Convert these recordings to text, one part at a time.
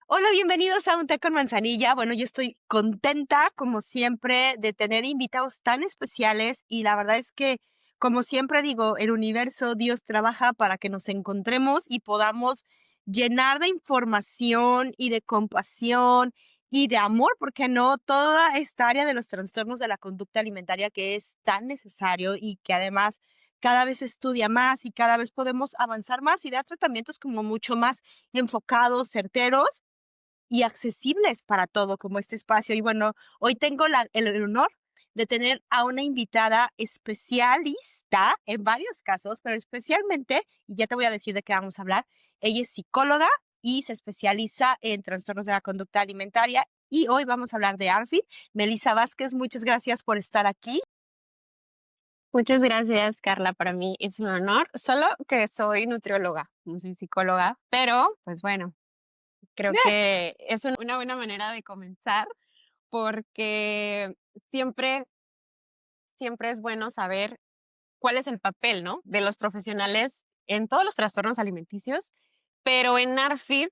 Hola, bienvenidos a Un Té con Manzanilla. Bueno, yo estoy contenta, como siempre, de tener invitados tan especiales y la verdad es que, como siempre digo, el universo, Dios trabaja para que nos encontremos y podamos llenar de información y de compasión y de amor, porque no, toda esta área de los trastornos de la conducta alimentaria que es tan necesario y que además cada vez se estudia más y cada vez podemos avanzar más y dar tratamientos como mucho más enfocados, certeros y accesibles para todo, como este espacio. Y bueno, hoy tengo el honor de tener a una invitada especialista en varios casos, pero especialmente, y ya te voy a decir de qué vamos a hablar, ella es psicóloga y se especializa en trastornos de la conducta alimentaria. Y hoy vamos a hablar de ARFID. Melissa Vázquez, muchas gracias por estar aquí. Muchas gracias, Carla. Para mí es un honor, solo que soy nutrióloga, no soy psicóloga, pero pues bueno, creo que es una buena manera de comenzar porque siempre, siempre es bueno saber cuál es el papel, ¿no? De los profesionales en todos los trastornos alimenticios, pero en ARFID,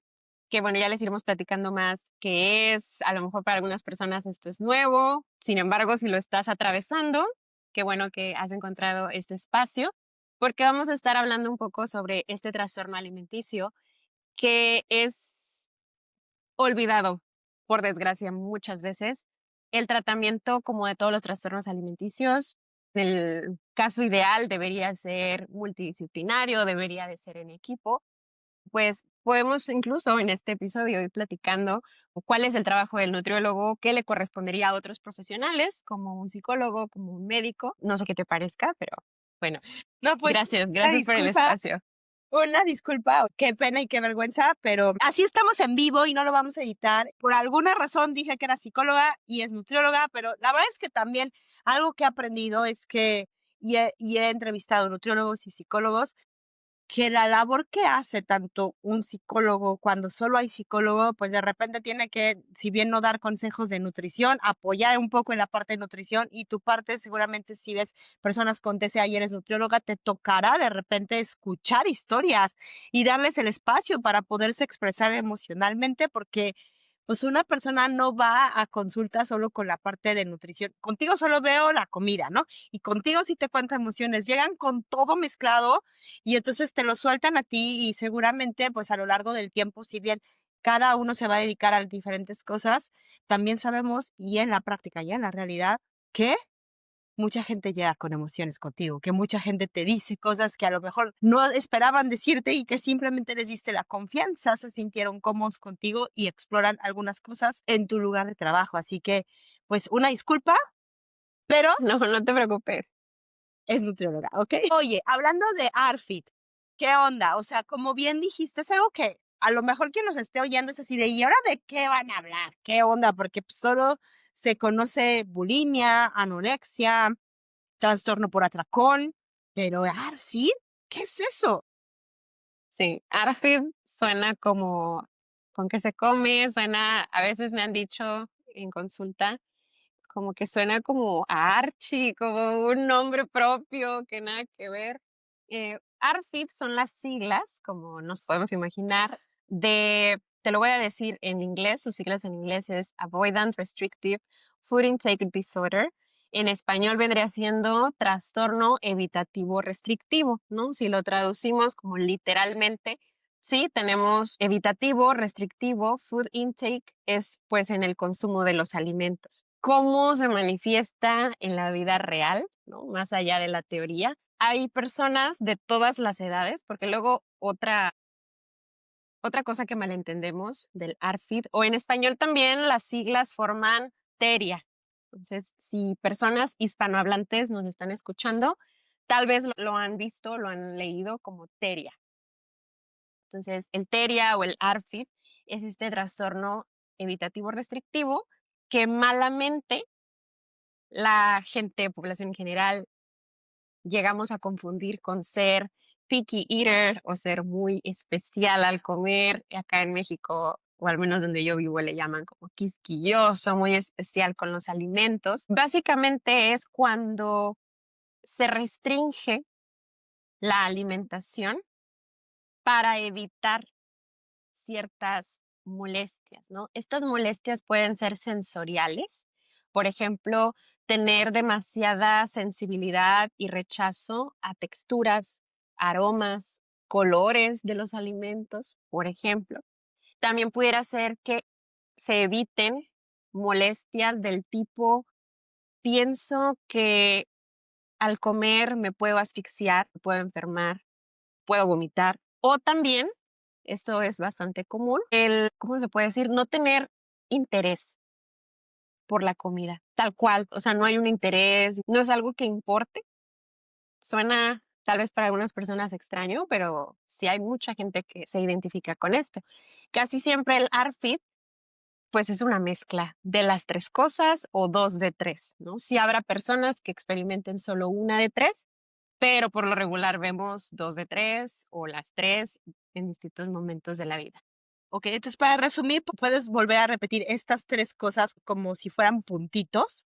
que bueno, ya les iremos platicando más qué es, a lo mejor para algunas personas esto es nuevo, sin embargo, si lo estás atravesando, qué bueno que has encontrado este espacio, porque vamos a estar hablando un poco sobre este trastorno alimenticio que es olvidado, por desgracia, muchas veces. El tratamiento, como de todos los trastornos alimenticios, el caso ideal debería ser multidisciplinario, debería de ser en equipo. Pues podemos incluso en este episodio ir platicando cuál es el trabajo del nutriólogo, qué le correspondería a otros profesionales, como un psicólogo, como un médico. No sé qué te parezca, pero bueno, No, pues, gracias, una gracias por el disculpa. espacio. Una disculpa, qué pena y qué vergüenza, pero así estamos en vivo y no lo vamos a editar. Por alguna razón dije que era psicóloga y es nutrióloga, pero la verdad es que también algo que he aprendido es que, y he entrevistado nutriólogos y psicólogos, que la labor que hace tanto un psicólogo cuando solo hay psicólogo, pues de repente tiene que, si bien no dar consejos de nutrición, apoyar un poco en la parte de nutrición y tu parte seguramente si ves personas con TCA y eres nutrióloga, te tocará de repente escuchar historias y darles el espacio para poderse expresar emocionalmente porque pues una persona no va a consulta solo con la parte de nutrición. Contigo solo veo la comida, ¿no? Y contigo sí te cuento emociones. Llegan con todo mezclado y entonces te lo sueltan a ti y seguramente pues a lo largo del tiempo, si bien cada uno se va a dedicar a diferentes cosas, también sabemos y en la práctica y en la realidad que mucha gente llega con emociones contigo, que mucha gente te dice cosas que a lo mejor no esperaban decirte y que simplemente les diste la confianza, se sintieron cómodos contigo y exploran algunas cosas en tu lugar de trabajo. Así que, pues una disculpa, pero No, no te preocupes. es nutrióloga, ¿ok? Oye, hablando de ARFID, ¿qué onda? O sea, como bien dijiste, es algo que a lo mejor quien nos esté oyendo es así de, ¿y ahora de qué van a hablar? ¿Qué onda? Porque pues, solo se conoce bulimia, anorexia, trastorno por atracón, pero ARFID, ¿qué es eso? Sí, ARFID suena como con qué se come, suena, a veces me han dicho en consulta, como que suena como a Archie, como un nombre propio que nada que ver. ARFID son las siglas, como nos podemos imaginar, te lo voy a decir en inglés, sus siglas en inglés es Avoidant Restrictive Food Intake Disorder. En español vendría siendo trastorno evitativo restrictivo, ¿no? Si lo traducimos como literalmente, sí, tenemos evitativo, restrictivo, food intake es pues en el consumo de los alimentos. ¿Cómo se manifiesta en la vida real, ¿no? Más allá de la teoría? Hay personas de todas las edades, porque luego otra cosa que malentendemos del ARFID, o en español también las siglas forman TERIA. Entonces, si personas hispanohablantes nos están escuchando, tal vez lo han visto, lo han leído como TERIA. Entonces, el TERIA o el ARFID es este trastorno evitativo restrictivo que malamente la gente, población en general, llegamos a confundir con ser picky eater o ser muy especial al comer. Acá en México, o al menos donde yo vivo, le llaman como quisquilloso, muy especial con los alimentos. Básicamente es cuando se restringe la alimentación para evitar ciertas molestias, ¿no? Estas molestias pueden ser sensoriales, por ejemplo, tener demasiada sensibilidad y rechazo a texturas, aromas, colores de los alimentos, por ejemplo. También pudiera ser que se eviten molestias del tipo, pienso que al comer me puedo asfixiar, me puedo enfermar, puedo vomitar. O también, esto es bastante común, ¿cómo se puede decir? No tener interés por la comida, tal cual. O sea, no hay un interés, no es algo que importe. Suena tal vez para algunas personas extraño, pero sí hay mucha gente que se identifica con esto. Casi siempre el ARFID, pues es una mezcla de las tres cosas o dos de tres, ¿no? Sí habrá personas que experimenten solo una de tres, pero por lo regular vemos dos de tres o las tres en distintos momentos de la vida. Ok, entonces para resumir, puedes volver a repetir estas tres cosas como si fueran puntitos.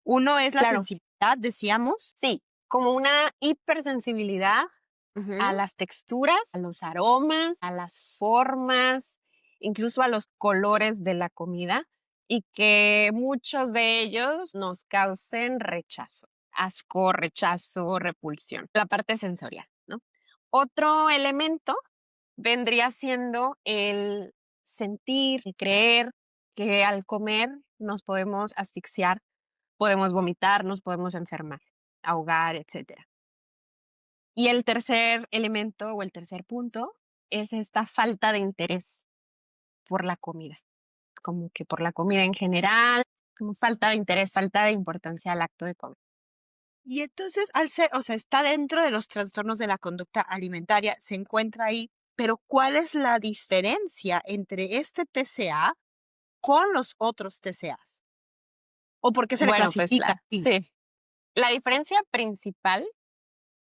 Uno es la Claro, sensibilidad, decíamos. sí, como una hipersensibilidad a Ujú. las texturas, a los aromas, a las formas, incluso a los colores de la comida, y que muchos de ellos nos causen rechazo, asco, rechazo, repulsión, la parte sensorial, ¿no? Otro elemento vendría siendo el sentir y creer que al comer nos podemos asfixiar, podemos vomitar, nos podemos enfermar, ahogar, etcétera. Y el tercer elemento o el tercer punto es esta falta de interés por la comida, como que por la comida en general, como falta de interés, falta de importancia al acto de comer. Y entonces, al ser, o sea, está dentro de los trastornos de la conducta alimentaria, se encuentra ahí, pero ¿cuál es la diferencia entre este TCA con los otros TCAs? ¿O por qué se le Bueno, pues clasifica así? sí, la diferencia principal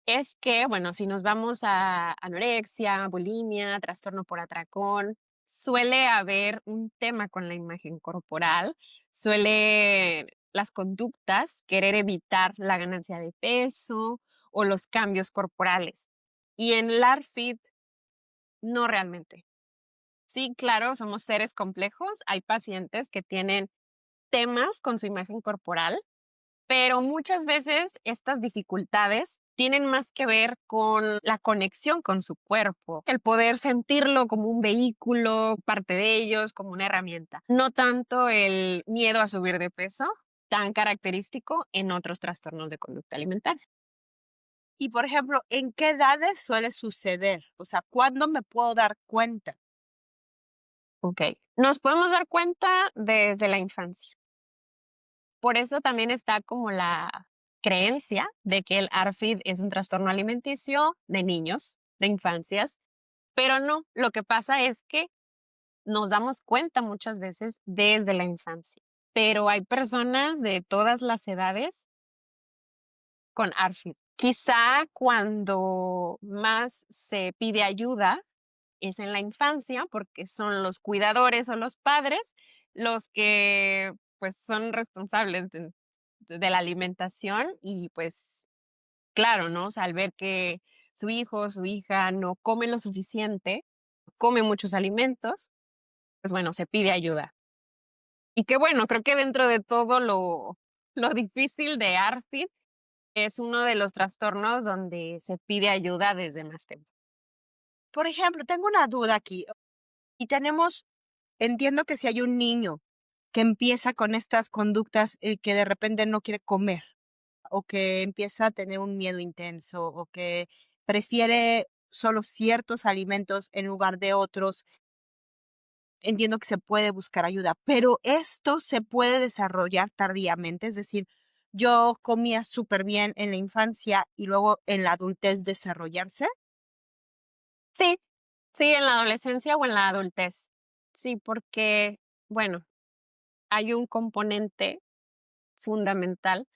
es que, bueno, si nos vamos a anorexia, bulimia, trastorno por atracón, suele haber un tema con la imagen corporal, suele las conductas querer evitar la ganancia de peso o los cambios corporales. Y en LARFID, no realmente. Sí, claro, somos seres complejos. Hay pacientes que tienen temas con su imagen corporal, pero muchas veces estas dificultades tienen más que ver con la conexión con su cuerpo, el poder sentirlo como un vehículo, parte de ellos, como una herramienta. No tanto el miedo a subir de peso, tan característico en otros trastornos de conducta alimentaria. Y, por ejemplo, ¿en qué edades suele suceder? O sea, ¿cuándo me puedo dar cuenta? Ok, nos podemos dar cuenta desde la infancia. Por eso también está como la creencia de que el ARFID es un trastorno alimenticio de niños, de infancias, pero no, lo que pasa es que nos damos cuenta muchas veces desde la infancia, pero hay personas de todas las edades con ARFID. Quizá cuando más se pide ayuda es en la infancia, porque son los cuidadores o los padres los que pues son responsables de la alimentación y pues claro, ¿no? O sea, al ver que su hijo o su hija no come lo suficiente, come muchos alimentos, pues bueno, se pide ayuda. Y qué bueno, creo que dentro de todo lo difícil de ARFID es uno de los trastornos donde se pide ayuda desde más tiempo. Por ejemplo, tengo una duda aquí. Y tenemos, entiendo que si hay un niño que empieza con estas conductas que de repente no quiere comer o que empieza a tener un miedo intenso o que prefiere solo ciertos alimentos en lugar de otros, entiendo que se puede buscar ayuda, pero esto se puede desarrollar tardíamente, es decir, yo comía súper bien en la infancia y luego en la adultez desarrollarse. Sí, sí, en la adolescencia o en la adultez. Sí, porque, bueno, hay un componente fundamental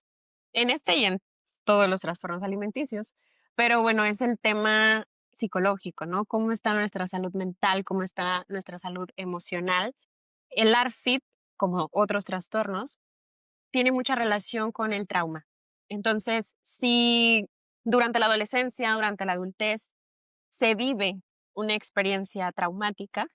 en este y en todos los trastornos alimenticios, pero bueno, es el tema psicológico, ¿no? ¿Cómo está nuestra salud mental? ¿Cómo está nuestra salud emocional? El ARFID, como otros trastornos, tiene mucha relación con el trauma. Entonces, si durante la adolescencia, durante la adultez, se vive una experiencia traumática,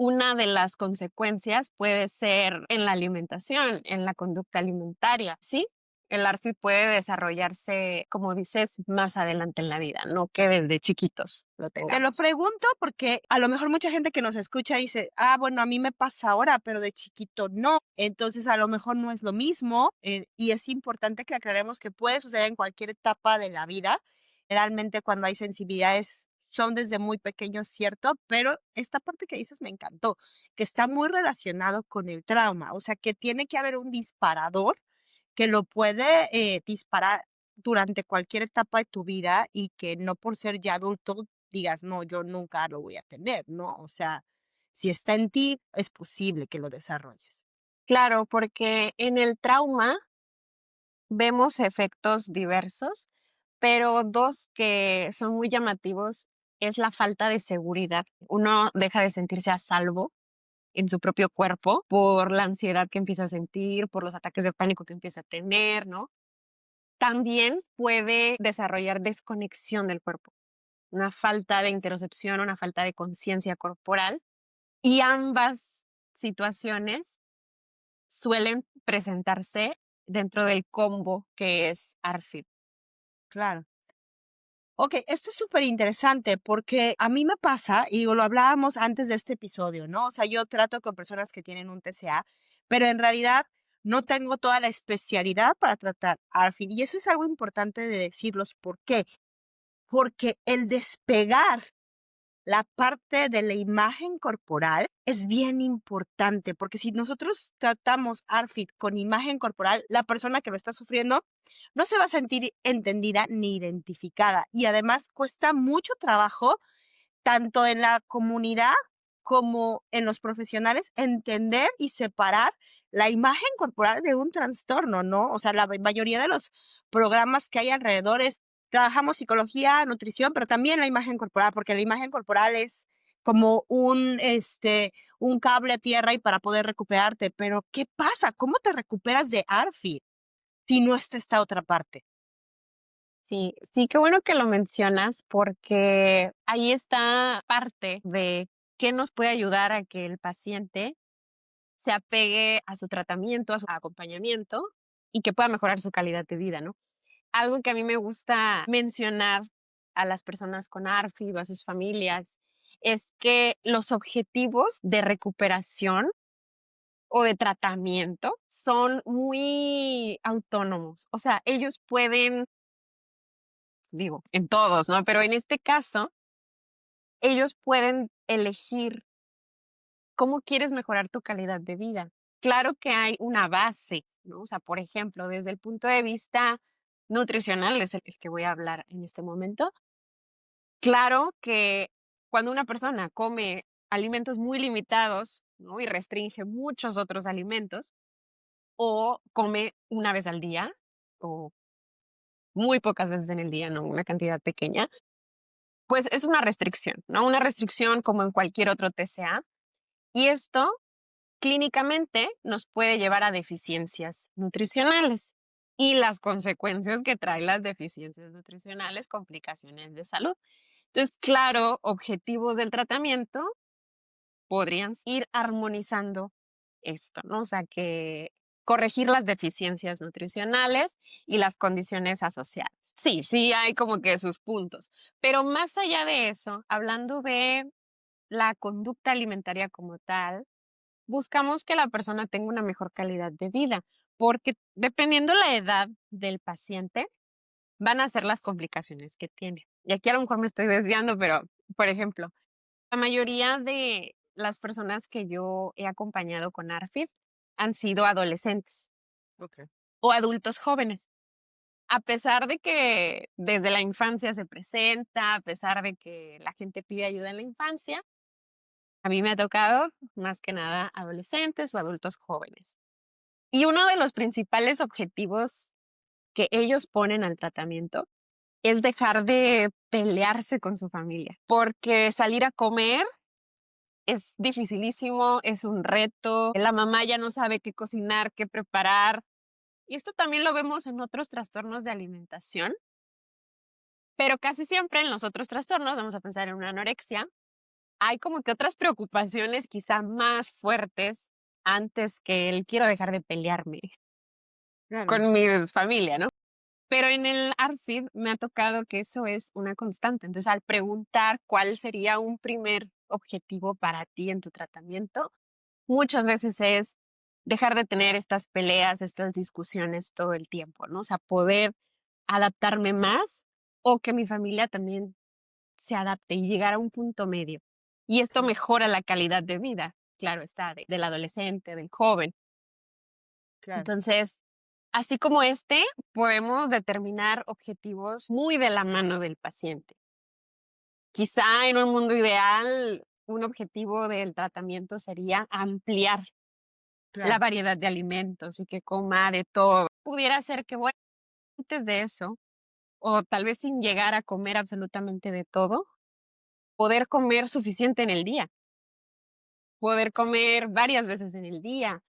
una de las consecuencias puede ser en la alimentación, en la conducta alimentaria. Sí, el ARFID puede desarrollarse, como dices, más adelante en la vida, no que desde chiquitos lo Te lo tengamos. pregunto porque a lo mejor mucha gente que nos escucha dice, ah, bueno, a mí me pasa ahora, pero de chiquito no. Entonces a lo mejor no es lo mismo y es importante que aclaremos que puede suceder en cualquier etapa de la vida. Realmente cuando hay sensibilidades son desde muy pequeños, cierto, pero esta parte que dices me encantó, que está muy relacionado con el trauma, o sea, que tiene que haber un disparador que lo puede disparar durante cualquier etapa de tu vida y que no por ser ya adulto digas, no, yo nunca lo voy a tener, ¿no? O sea, si está en ti, es posible que lo desarrolles. Claro, porque en el trauma vemos efectos diversos, pero dos que son muy llamativos es la falta de seguridad. Uno deja de sentirse a salvo en su propio cuerpo por la ansiedad que empieza a sentir, por los ataques de pánico que empieza a tener, ¿no? También puede desarrollar desconexión del cuerpo, una falta de interocepción, una falta de conciencia corporal, y ambas situaciones suelen presentarse dentro del combo que es ARFID. Claro. Ok, esto es súper interesante porque a mí me pasa, y digo, lo hablábamos antes de este episodio, ¿no? O sea, yo trato con personas que tienen un TCA, pero en realidad no tengo toda la especialidad para tratar ARFID. Y eso es algo importante de decirlos. ¿Por qué? Porque el despegar la parte de la imagen corporal es bien importante, porque si nosotros tratamos ARFID con imagen corporal, la persona que lo está sufriendo no se va a sentir entendida ni identificada. Y además cuesta mucho trabajo, tanto en la comunidad como en los profesionales, entender y separar la imagen corporal de un trastorno, ¿no? O sea, la mayoría de los programas que hay alrededor es, trabajamos psicología, nutrición, pero también la imagen corporal, porque la imagen corporal es como un cable a tierra y para poder recuperarte. Pero, ¿qué pasa? ¿Cómo te recuperas de ARFID si no está esta otra parte? Sí, sí, qué bueno que lo mencionas porque ahí está parte de qué nos puede ayudar a que el paciente se apegue a su tratamiento, a su acompañamiento y que pueda mejorar su calidad de vida, ¿no? Algo que a mí me gusta mencionar a las personas con ARFID o a sus familias es que los objetivos de recuperación o de tratamiento son muy autónomos. O sea, ellos pueden, digo, en todos, ¿no? Pero en este caso, ellos pueden elegir cómo quieres mejorar tu calidad de vida. Claro que hay una base, ¿no? O sea, por ejemplo, desde el punto de vista nutricional, es el que voy a hablar en este momento. Claro que cuando una persona come alimentos muy limitados, ¿no? Y restringe muchos otros alimentos, o come una vez al día, o muy pocas veces en el día, no una cantidad pequeña, pues es una restricción, ¿no? Una restricción como en cualquier otro TCA. Y esto clínicamente nos puede llevar a deficiencias nutricionales y las consecuencias que trae las deficiencias nutricionales, complicaciones de salud. Entonces, claro, objetivos del tratamiento podrían ir armonizando esto, ¿no? O sea, que corregir las deficiencias nutricionales y las condiciones asociadas. Sí, sí hay como que sus puntos, pero más allá de eso, hablando de la conducta alimentaria como tal, buscamos que la persona tenga una mejor calidad de vida, porque dependiendo la edad del paciente, van a ser las complicaciones que tiene. Y aquí a lo mejor me estoy desviando, pero, por ejemplo, la mayoría de las personas que yo he acompañado con ARFID han sido adolescentes Okay. o adultos jóvenes. A pesar de que desde la infancia se presenta, a pesar de que la gente pide ayuda en la infancia, a mí me ha tocado más que nada adolescentes o adultos jóvenes. Y uno de los principales objetivos que ellos ponen al tratamiento es dejar de pelearse con su familia, porque salir a comer es dificilísimo, es un reto, la mamá ya no sabe qué cocinar, qué preparar. Y esto también lo vemos en otros trastornos de alimentación, pero casi siempre en los otros trastornos vamos a pensar en una anorexia hay como que otras preocupaciones quizá más fuertes antes que el quiero dejar de pelearme Claro, con mi familia, ¿no? Pero en el ARFID me ha tocado que eso es una constante. Entonces, al preguntar cuál sería un primer objetivo para ti en tu tratamiento, muchas veces es dejar de tener estas peleas, estas discusiones todo el tiempo, ¿no? O sea, poder adaptarme más o que mi familia también se adapte y llegar a un punto medio. Y esto claro, mejora la calidad de vida, claro está, del adolescente, del joven. claro, Entonces, así como este, podemos determinar objetivos muy de la mano del paciente. Quizá en un mundo ideal, un objetivo del tratamiento sería ampliar la claro, variedad de alimentos y que coma de todo. Pudiera ser que, bueno, antes de eso, o tal vez sin llegar a comer absolutamente de todo, poder comer suficiente en el día, poder comer varias veces en el día,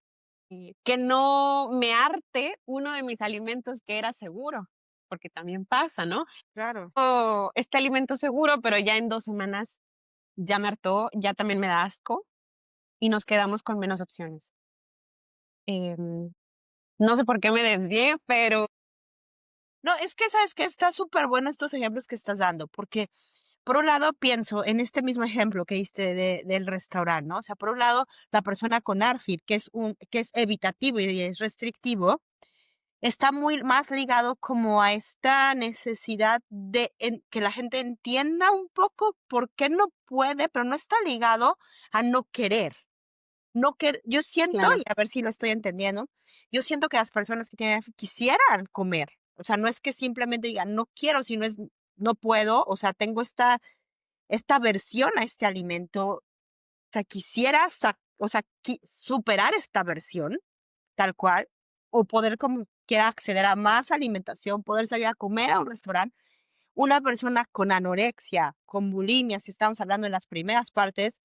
que no me harte uno de mis alimentos que era seguro, porque también pasa, ¿no? claro. Este alimento seguro, pero ya en 2 semanas ya me hartó, ya también me da asco y nos quedamos con menos opciones. Em, no sé por qué me desvié, pero No, es que sabes que está súper bueno estos ejemplos que estás dando, porque por un lado pienso en este mismo ejemplo que diste del restaurante, ¿no? O sea, por un lado, la persona con ARFID, que es evitativo y es restrictivo, está muy más ligado como a esta necesidad de que la gente entienda un poco por qué no puede, pero no está ligado a no querer. No que yo siento, claro, y a ver si lo estoy entendiendo, yo siento que las personas que tienen AFI quisieran comer. O sea, no es que simplemente digan no quiero, sino es no puedo, o sea, tengo esta aversión a este alimento. O sea, quisiera, o sea, superar esta aversión, tal cual, o poder como quiera acceder a más alimentación, poder salir a comer a un restaurante. Una persona con anorexia, con bulimia, si estamos hablando en las primeras partes,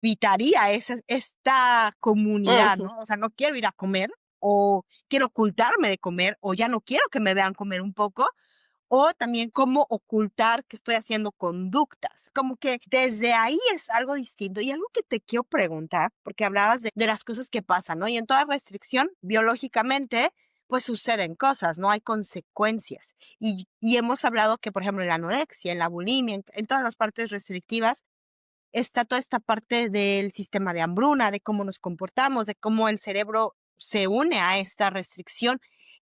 evitaría esta comunidad, ujú, ¿no? O sea, no quiero ir a comer o quiero ocultarme de comer o ya no quiero que me vean comer un poco o también cómo ocultar que estoy haciendo conductas. Como que desde ahí es algo distinto y algo que te quiero preguntar, porque hablabas de las cosas que pasan, ¿no? Y en toda restricción, biológicamente, pues suceden cosas, ¿no? Hay consecuencias. Y hemos hablado que, por ejemplo, en la anorexia, en la bulimia, en todas las partes restrictivas, está toda esta parte del sistema de hambruna, de cómo nos comportamos, de cómo el cerebro se une a esta restricción.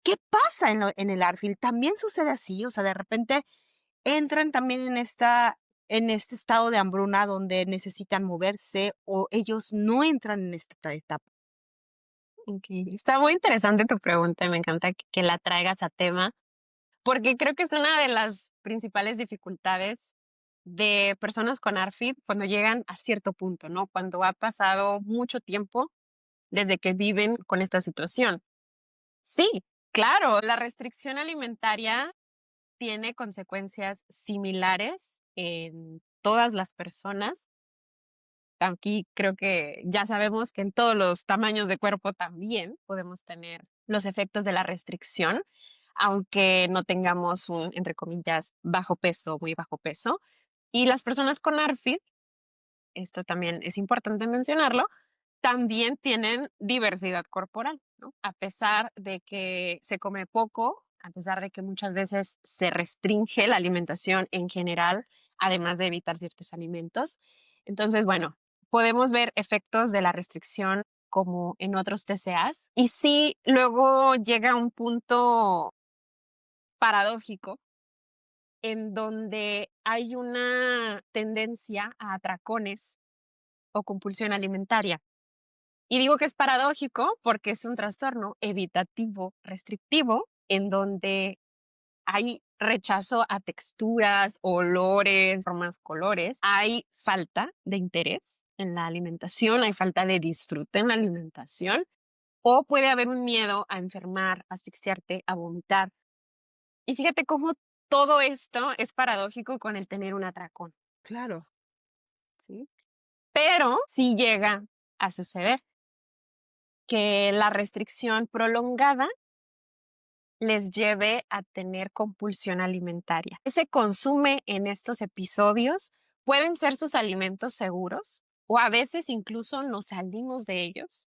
¿Qué pasa en el ARFIL? ¿También sucede así? O sea, de repente entran también en este estado de hambruna donde necesitan moverse o ellos no entran en esta etapa. okey. Está muy interesante tu pregunta y me encanta que la traigas a tema, porque creo que es una de las principales dificultades de personas con ARFID cuando llegan a cierto punto, ¿no? Cuando ha pasado mucho tiempo desde que viven con esta situación. Sí, claro, la restricción alimentaria tiene consecuencias similares en todas las personas. Aquí creo que ya sabemos que en todos los tamaños de cuerpo también podemos tener los efectos de la restricción, aunque no tengamos un, entre comillas, bajo peso, muy bajo peso. Y las personas con ARFID, esto también es importante mencionarlo, también tienen diversidad corporal, ¿no? A pesar de que se come poco, a pesar de que muchas veces se restringe la alimentación en general, además de evitar ciertos alimentos. Entonces, bueno, podemos ver efectos de la restricción como en otros TCAs. Y sí, luego llega un punto paradójico en donde hay una tendencia a atracones o compulsión alimentaria. Y digo que es paradójico porque es un trastorno evitativo restrictivo en donde hay rechazo a texturas, olores, formas, colores. Hay falta de interés en la alimentación, hay falta de disfrute en la alimentación o puede haber un miedo a enfermar, a asfixiarte, a vomitar. Y fíjate cómo todo esto es paradójico con el tener un atracón, Claro, ¿sí? Pero sí llega a suceder que la restricción prolongada les lleve a tener compulsión alimentaria. ¿Qué se consume en estos episodios? pueden ser sus alimentos seguros o a veces incluso nos salimos de ellos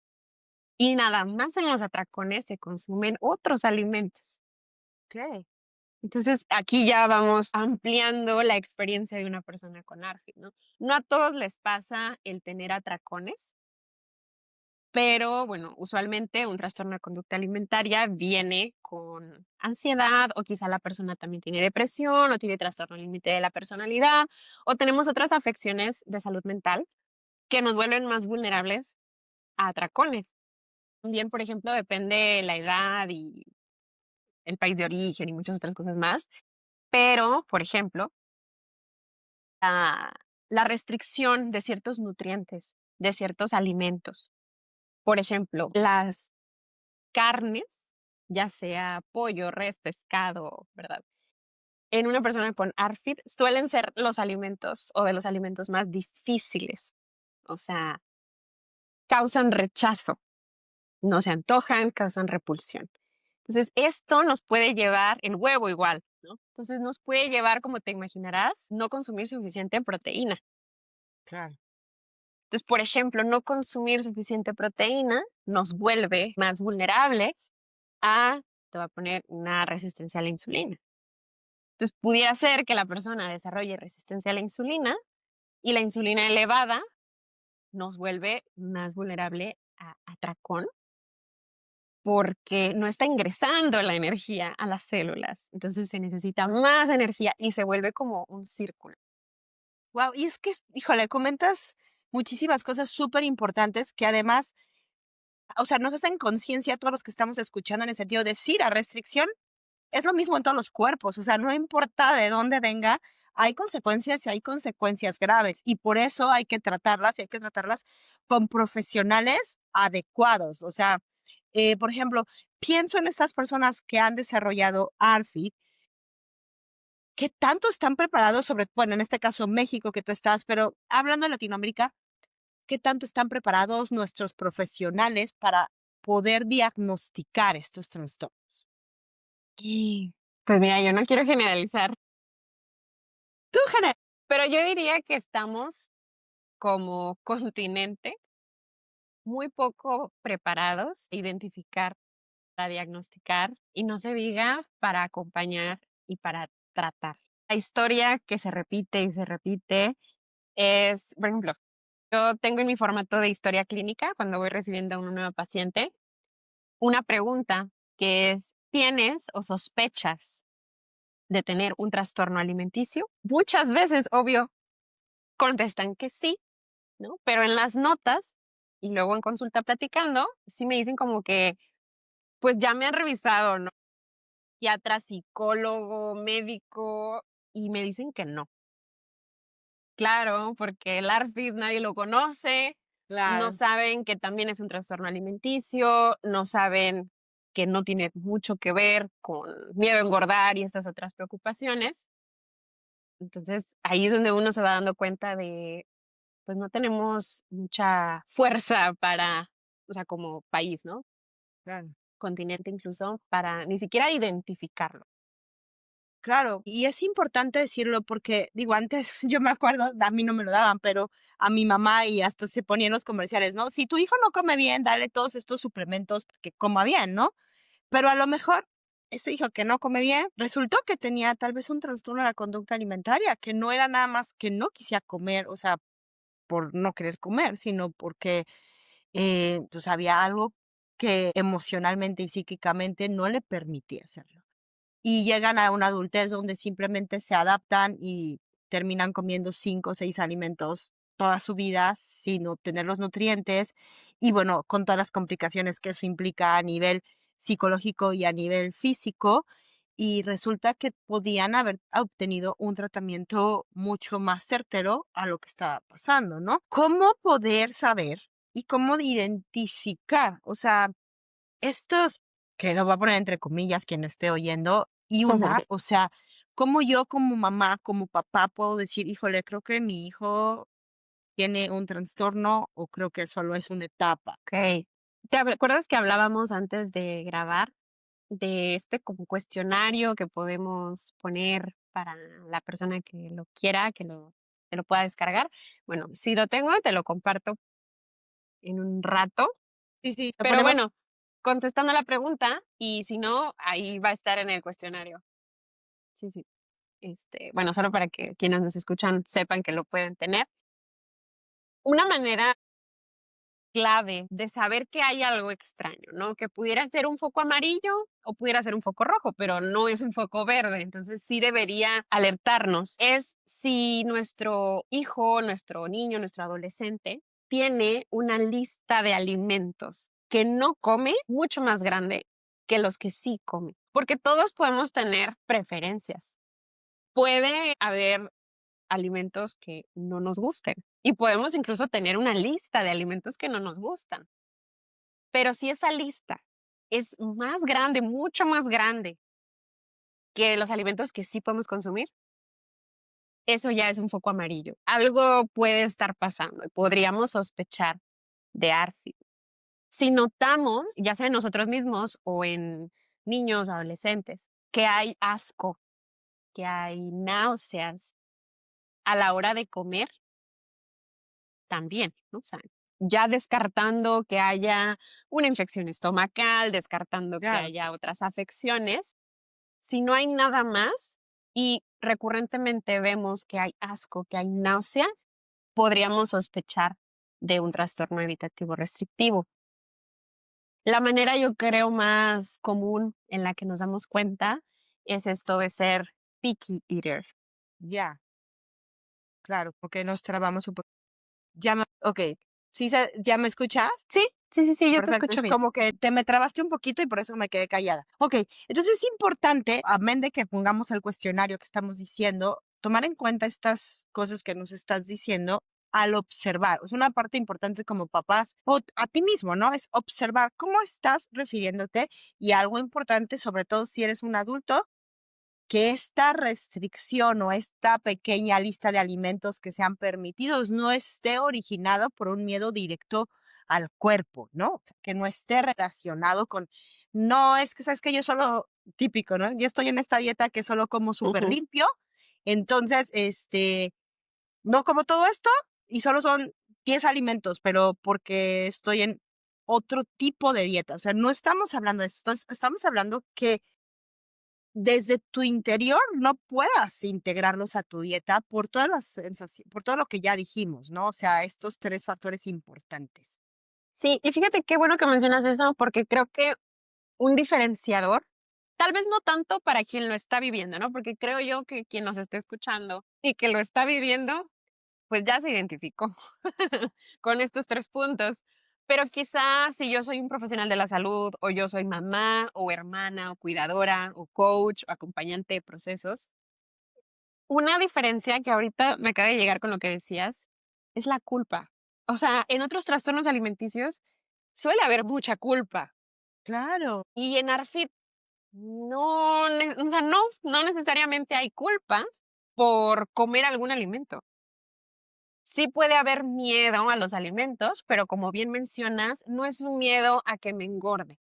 y nada más en los atracones se consumen otros alimentos. Ok. Entonces, aquí ya vamos ampliando la experiencia de una persona con ARFID, ¿no? No a todos les pasa el tener atracones, pero bueno, usualmente un trastorno de conducta alimentaria viene con ansiedad o quizá la persona también tiene depresión o tiene trastorno límite de la personalidad o tenemos otras afecciones de salud mental que nos vuelven más vulnerables a atracones. También, por ejemplo, depende la edad y el país de origen y muchas otras cosas más, pero, por ejemplo, la, la restricción de ciertos nutrientes, de ciertos alimentos. Por ejemplo, las carnes, ya sea pollo, res, pescado, ¿verdad? En una persona con ARFID suelen ser los alimentos o de los alimentos más difíciles. O sea, causan rechazo, no se antojan, causan repulsión. Entonces, esto nos puede llevar, el huevo igual, ¿no? Entonces, nos puede llevar, como te imaginarás, no consumir suficiente proteína. Claro. Entonces, por ejemplo, no consumir suficiente proteína nos vuelve más vulnerables a, te voy a poner, una resistencia a la insulina. Entonces, pudiera ser que la persona desarrolle resistencia a la insulina y la insulina elevada nos vuelve más vulnerable a atracón porque no está ingresando la energía a las células. Entonces se necesita más energía y se vuelve como un círculo. Wow, y es que, híjole, comentas muchísimas cosas súper importantes que además, o sea, nos hacen conciencia a todos los que estamos escuchando en el sentido de sí, la restricción es lo mismo en todos los cuerpos, o sea, no importa de dónde venga, hay consecuencias y hay consecuencias graves y por eso hay que tratarlas y hay que tratarlas con profesionales adecuados. O sea, por ejemplo, pienso en estas personas que han desarrollado ARFID. ¿Qué tanto están preparados sobre, bueno, en este caso México que tú estás, pero hablando de Latinoamérica, qué tanto están preparados nuestros profesionales para poder diagnosticar estos trastornos? Y pues mira, yo no quiero generalizar, Tú, Jane. pero yo diría que estamos como continente muy poco preparados a identificar, para diagnosticar y no se diga para acompañar y para tratar. La historia que se repite y se repite es, por ejemplo, yo tengo en mi formato de historia clínica, cuando voy recibiendo a una nueva paciente, una pregunta que es, ¿tienes o sospechas de tener un trastorno alimenticio? Muchas veces, obvio, contestan que sí, ¿no? Pero en las notas y luego en consulta platicando, sí me dicen como que, pues ya me han revisado, ¿no? Psiquiatra, psicólogo, médico, y me dicen que no. Claro, porque el ARFID nadie lo conoce, no Claro. saben que también es un trastorno alimenticio, no saben que no tiene mucho que ver con miedo a engordar y estas otras preocupaciones. Entonces, ahí es donde uno se va dando cuenta de, pues no tenemos mucha fuerza para, o sea, como país, ¿no? Claro. Continente incluso, para ni siquiera identificarlo. Claro, y es importante decirlo porque, digo, antes yo me acuerdo, a mí no me lo daban, pero a mi mamá y hasta se ponían los comerciales, ¿no? Si tu hijo no come bien, dale todos estos suplementos que coma bien, ¿no? Pero a lo mejor ese hijo que no come bien resultó que tenía tal vez un trastorno de la conducta alimentaria, que no era nada más que no quisiera comer, o sea, por no querer comer, sino porque pues había algo que emocionalmente y psíquicamente no le permitía hacerlo y llegan a una adultez donde simplemente se adaptan y terminan comiendo 5 o 6 alimentos toda su vida sin obtener los nutrientes y bueno, con todas las complicaciones que eso implica a nivel psicológico y a nivel físico, y resulta que podían haber obtenido un tratamiento mucho más certero a lo que estaba pasando, ¿no? ¿Cómo poder saber y cómo identificar? O sea, estos, que lo voy a poner entre comillas quien esté oyendo, y una, o sea, ¿cómo yo como mamá, como papá puedo decir, híjole, creo que mi hijo tiene un trastorno o creo que solo es una etapa? Ok. ¿Te acuerdas que hablábamos antes de grabar de este como cuestionario que podemos poner para la persona que lo quiera, que lo te lo pueda descargar. Bueno, si lo tengo, te lo comparto en un rato. Sí, sí, lo Pero ponemos. bueno, contestando la pregunta, y si no, ahí va a estar en el cuestionario. Sí, sí. Bueno, solo para que quienes nos escuchan sepan que lo pueden tener. Una manera clave de saber que hay algo extraño, ¿no? Que pudiera ser un foco amarillo o pudiera ser un foco rojo, pero no es un foco verde, entonces sí debería alertarnos. Es si nuestro hijo, nuestro niño, nuestro adolescente tiene una lista de alimentos que no come mucho más grande que los que sí come, porque todos podemos tener preferencias. Puede haber alimentos que no nos gusten y podemos incluso tener una lista de alimentos que no nos gustan. Pero si esa lista es más grande, mucho más grande que los alimentos que sí podemos consumir, eso ya es un foco amarillo. Algo puede estar pasando y podríamos sospechar de ARFID. Si notamos, ya sea en nosotros mismos o en niños, adolescentes, que hay asco, que hay náuseas a la hora de comer, también, ¿no? O sea, ya descartando que haya una infección estomacal, descartando que Claro. haya otras afecciones. Si no hay nada más y recurrentemente vemos que hay asco, que hay náusea, podríamos sospechar de un trastorno evitativo restrictivo. La manera, yo creo, más común en la que nos damos cuenta es esto de ser picky eater. Ya, claro, porque nos trabamos un poco. Ya me okey. ¿Sí ya me escuchas? Sí, sí, sí, sí, yo te Perfecto, escucho es bien. como que te me trabaste un poquito y por eso me quedé callada. Okey, entonces es importante, amén de que pongamos el cuestionario que estamos diciendo, tomar en cuenta estas cosas que nos estás diciendo al observar. Es una parte importante como papás o a ti mismo, ¿no? Es observar cómo estás refiriéndote y algo importante, sobre todo si eres un adulto, que esta restricción o esta pequeña lista de alimentos que sean permitidos no esté originado por un miedo directo al cuerpo, ¿no? O sea, que no esté relacionado con, no, es que sabes que yo solo, típico, ¿no? Yo estoy en esta dieta que solo como súper Ujú. limpio, entonces, no como todo esto y solo son 10 alimentos, pero porque estoy en otro tipo de dieta. O sea, no estamos hablando de esto, estamos hablando que desde tu interior no puedas integrarlos a tu dieta por todas las por todo lo que ya dijimos, ¿no? O sea, estos 3 factores importantes. Sí, y fíjate qué bueno que mencionas eso, porque creo que un diferenciador, tal vez no tanto para quien lo está viviendo, ¿no? Porque creo yo que quien nos esté escuchando y que lo está viviendo, pues ya se identificó con estos 3 puntos. Pero quizás si yo soy un profesional de la salud, o yo soy mamá, o hermana, o cuidadora, o coach, o acompañante de procesos, una diferencia que ahorita me acaba de llegar con lo que decías, es la culpa. O sea, en otros trastornos alimenticios suele haber mucha culpa, Claro. y en ARFID no, o sea, no necesariamente hay culpa por comer algún alimento. Sí puede haber miedo a los alimentos, pero como bien mencionas, no es un miedo a que me engorde.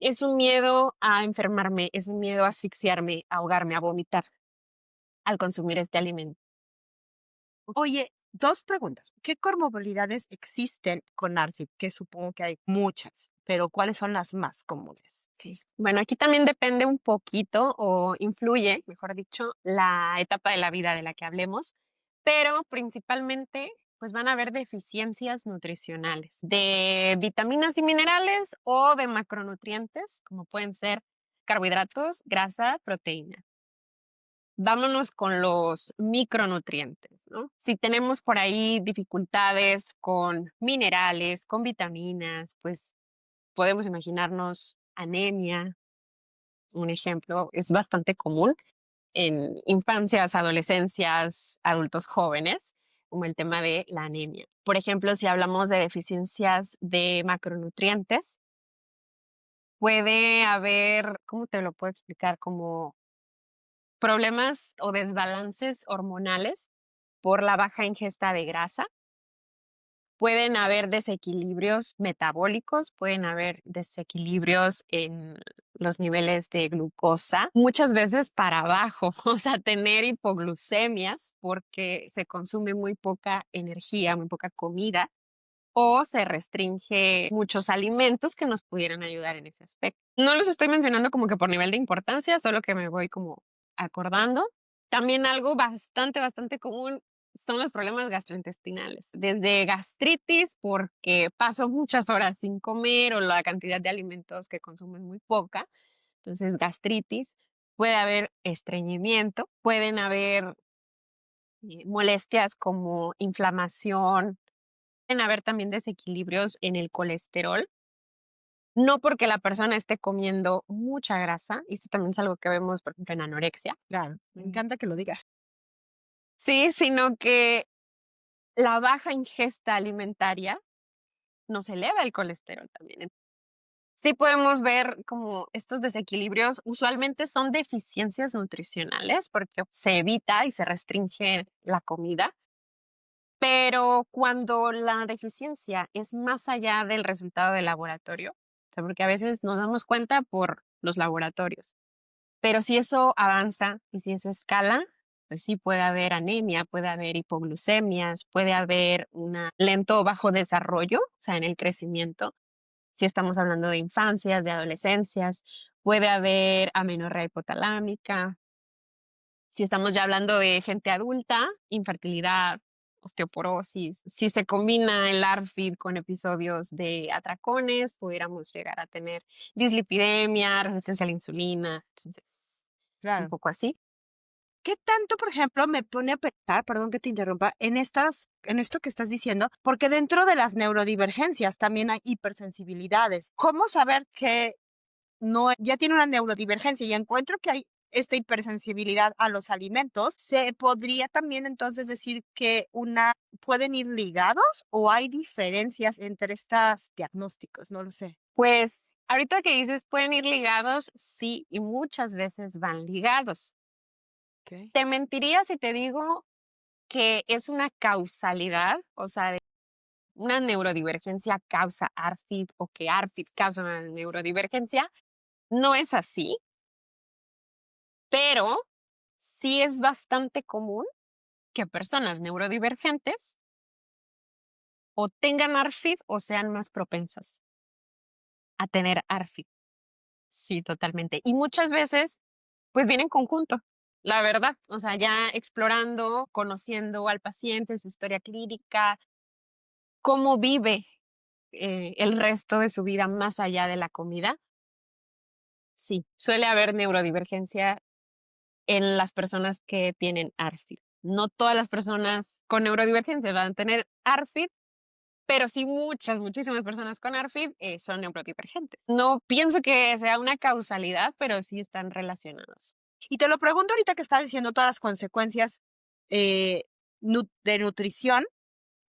Es un miedo a enfermarme, es un miedo a asfixiarme, a ahogarme, a vomitar al consumir este alimento. Oye, 2 preguntas. ¿Qué comorbilidades existen con ARFID? Que supongo que hay muchas, pero ¿cuáles son las más comunes? Sí. Bueno, aquí también depende un poquito o influye, mejor dicho, la etapa de la vida de la que hablemos, pero principalmente pues van a haber deficiencias nutricionales de vitaminas y minerales o de macronutrientes, como pueden ser carbohidratos, grasa, proteína. Vámonos con los micronutrientes, ¿no? Si tenemos por ahí dificultades con minerales, con vitaminas, pues podemos imaginarnos anemia, un ejemplo, es bastante común en infancias, adolescencias, adultos jóvenes, como el tema de la anemia. Por ejemplo, si hablamos de deficiencias de macronutrientes, puede haber, ¿cómo te lo puedo explicar? Como problemas o desbalances hormonales por la baja ingesta de grasa Pueden haber desequilibrios metabólicos, pueden haber desequilibrios en los niveles de glucosa, muchas veces para abajo, o sea, tener hipoglucemias porque se consume muy poca energía, muy poca comida, o se restringe muchos alimentos que nos pudieran ayudar en ese aspecto. No los estoy mencionando como que por nivel de importancia, solo que me voy como acordando. También algo bastante común son los problemas gastrointestinales, desde gastritis porque paso muchas horas sin comer o la cantidad de alimentos que consumen muy poca, entonces gastritis, puede haber estreñimiento, pueden haber molestias como inflamación, pueden haber también desequilibrios en el colesterol, no porque la persona esté comiendo mucha grasa, y esto también es algo que vemos, por ejemplo, en anorexia. Claro, me encanta que lo digas. Sí, sino que la baja ingesta alimentaria nos eleva el colesterol también. Sí podemos ver como estos desequilibrios usualmente son deficiencias nutricionales porque se evita y se restringe la comida, pero cuando la deficiencia es más allá del resultado del laboratorio, o sea, porque a veces nos damos cuenta por los laboratorios, pero si eso avanza y si eso escala, pues sí puede haber anemia, puede haber hipoglucemias, puede haber un lento o bajo desarrollo, o sea, en el crecimiento. Si estamos hablando de infancias, de adolescencias, puede haber amenorrea hipotalámica. Si estamos ya hablando de gente adulta, infertilidad, osteoporosis. Si se combina el ARFID con episodios de atracones, pudiéramos llegar a tener dislipidemia, resistencia a la insulina, entonces, un Claro. poco así. ¿Qué tanto, por ejemplo, me pone a pensar, perdón que te interrumpa, en esto que estás diciendo? Porque dentro de las neurodivergencias también hay hipersensibilidades. ¿Cómo saber que no ya tiene una neurodivergencia y encuentro que hay esta hipersensibilidad a los alimentos? ¿Se podría también entonces decir que pueden ir ligados o hay diferencias entre estos diagnósticos? No lo sé. Pues ahorita que dices pueden ir ligados, sí, y muchas veces van ligados. Ok. Te mentiría si te digo que es una causalidad, o sea, una neurodivergencia causa ARFID o que ARFID causa una neurodivergencia. No es así, pero sí es bastante común que personas neurodivergentes o tengan ARFID o sean más propensas a tener ARFID. Sí, totalmente. Y muchas veces, pues viene en conjunto, la verdad. O sea, ya explorando, conociendo al paciente, su historia clínica, cómo vive el resto de su vida más allá de la comida. Sí, suele haber neurodivergencia en las personas que tienen ARFID. No todas las personas con neurodivergencia van a tener ARFID, pero sí muchísimas personas con ARFID son neurodivergentes. No pienso que sea una causalidad, pero sí están relacionados. Y te lo pregunto ahorita que estás diciendo todas las consecuencias eh, de nutrición.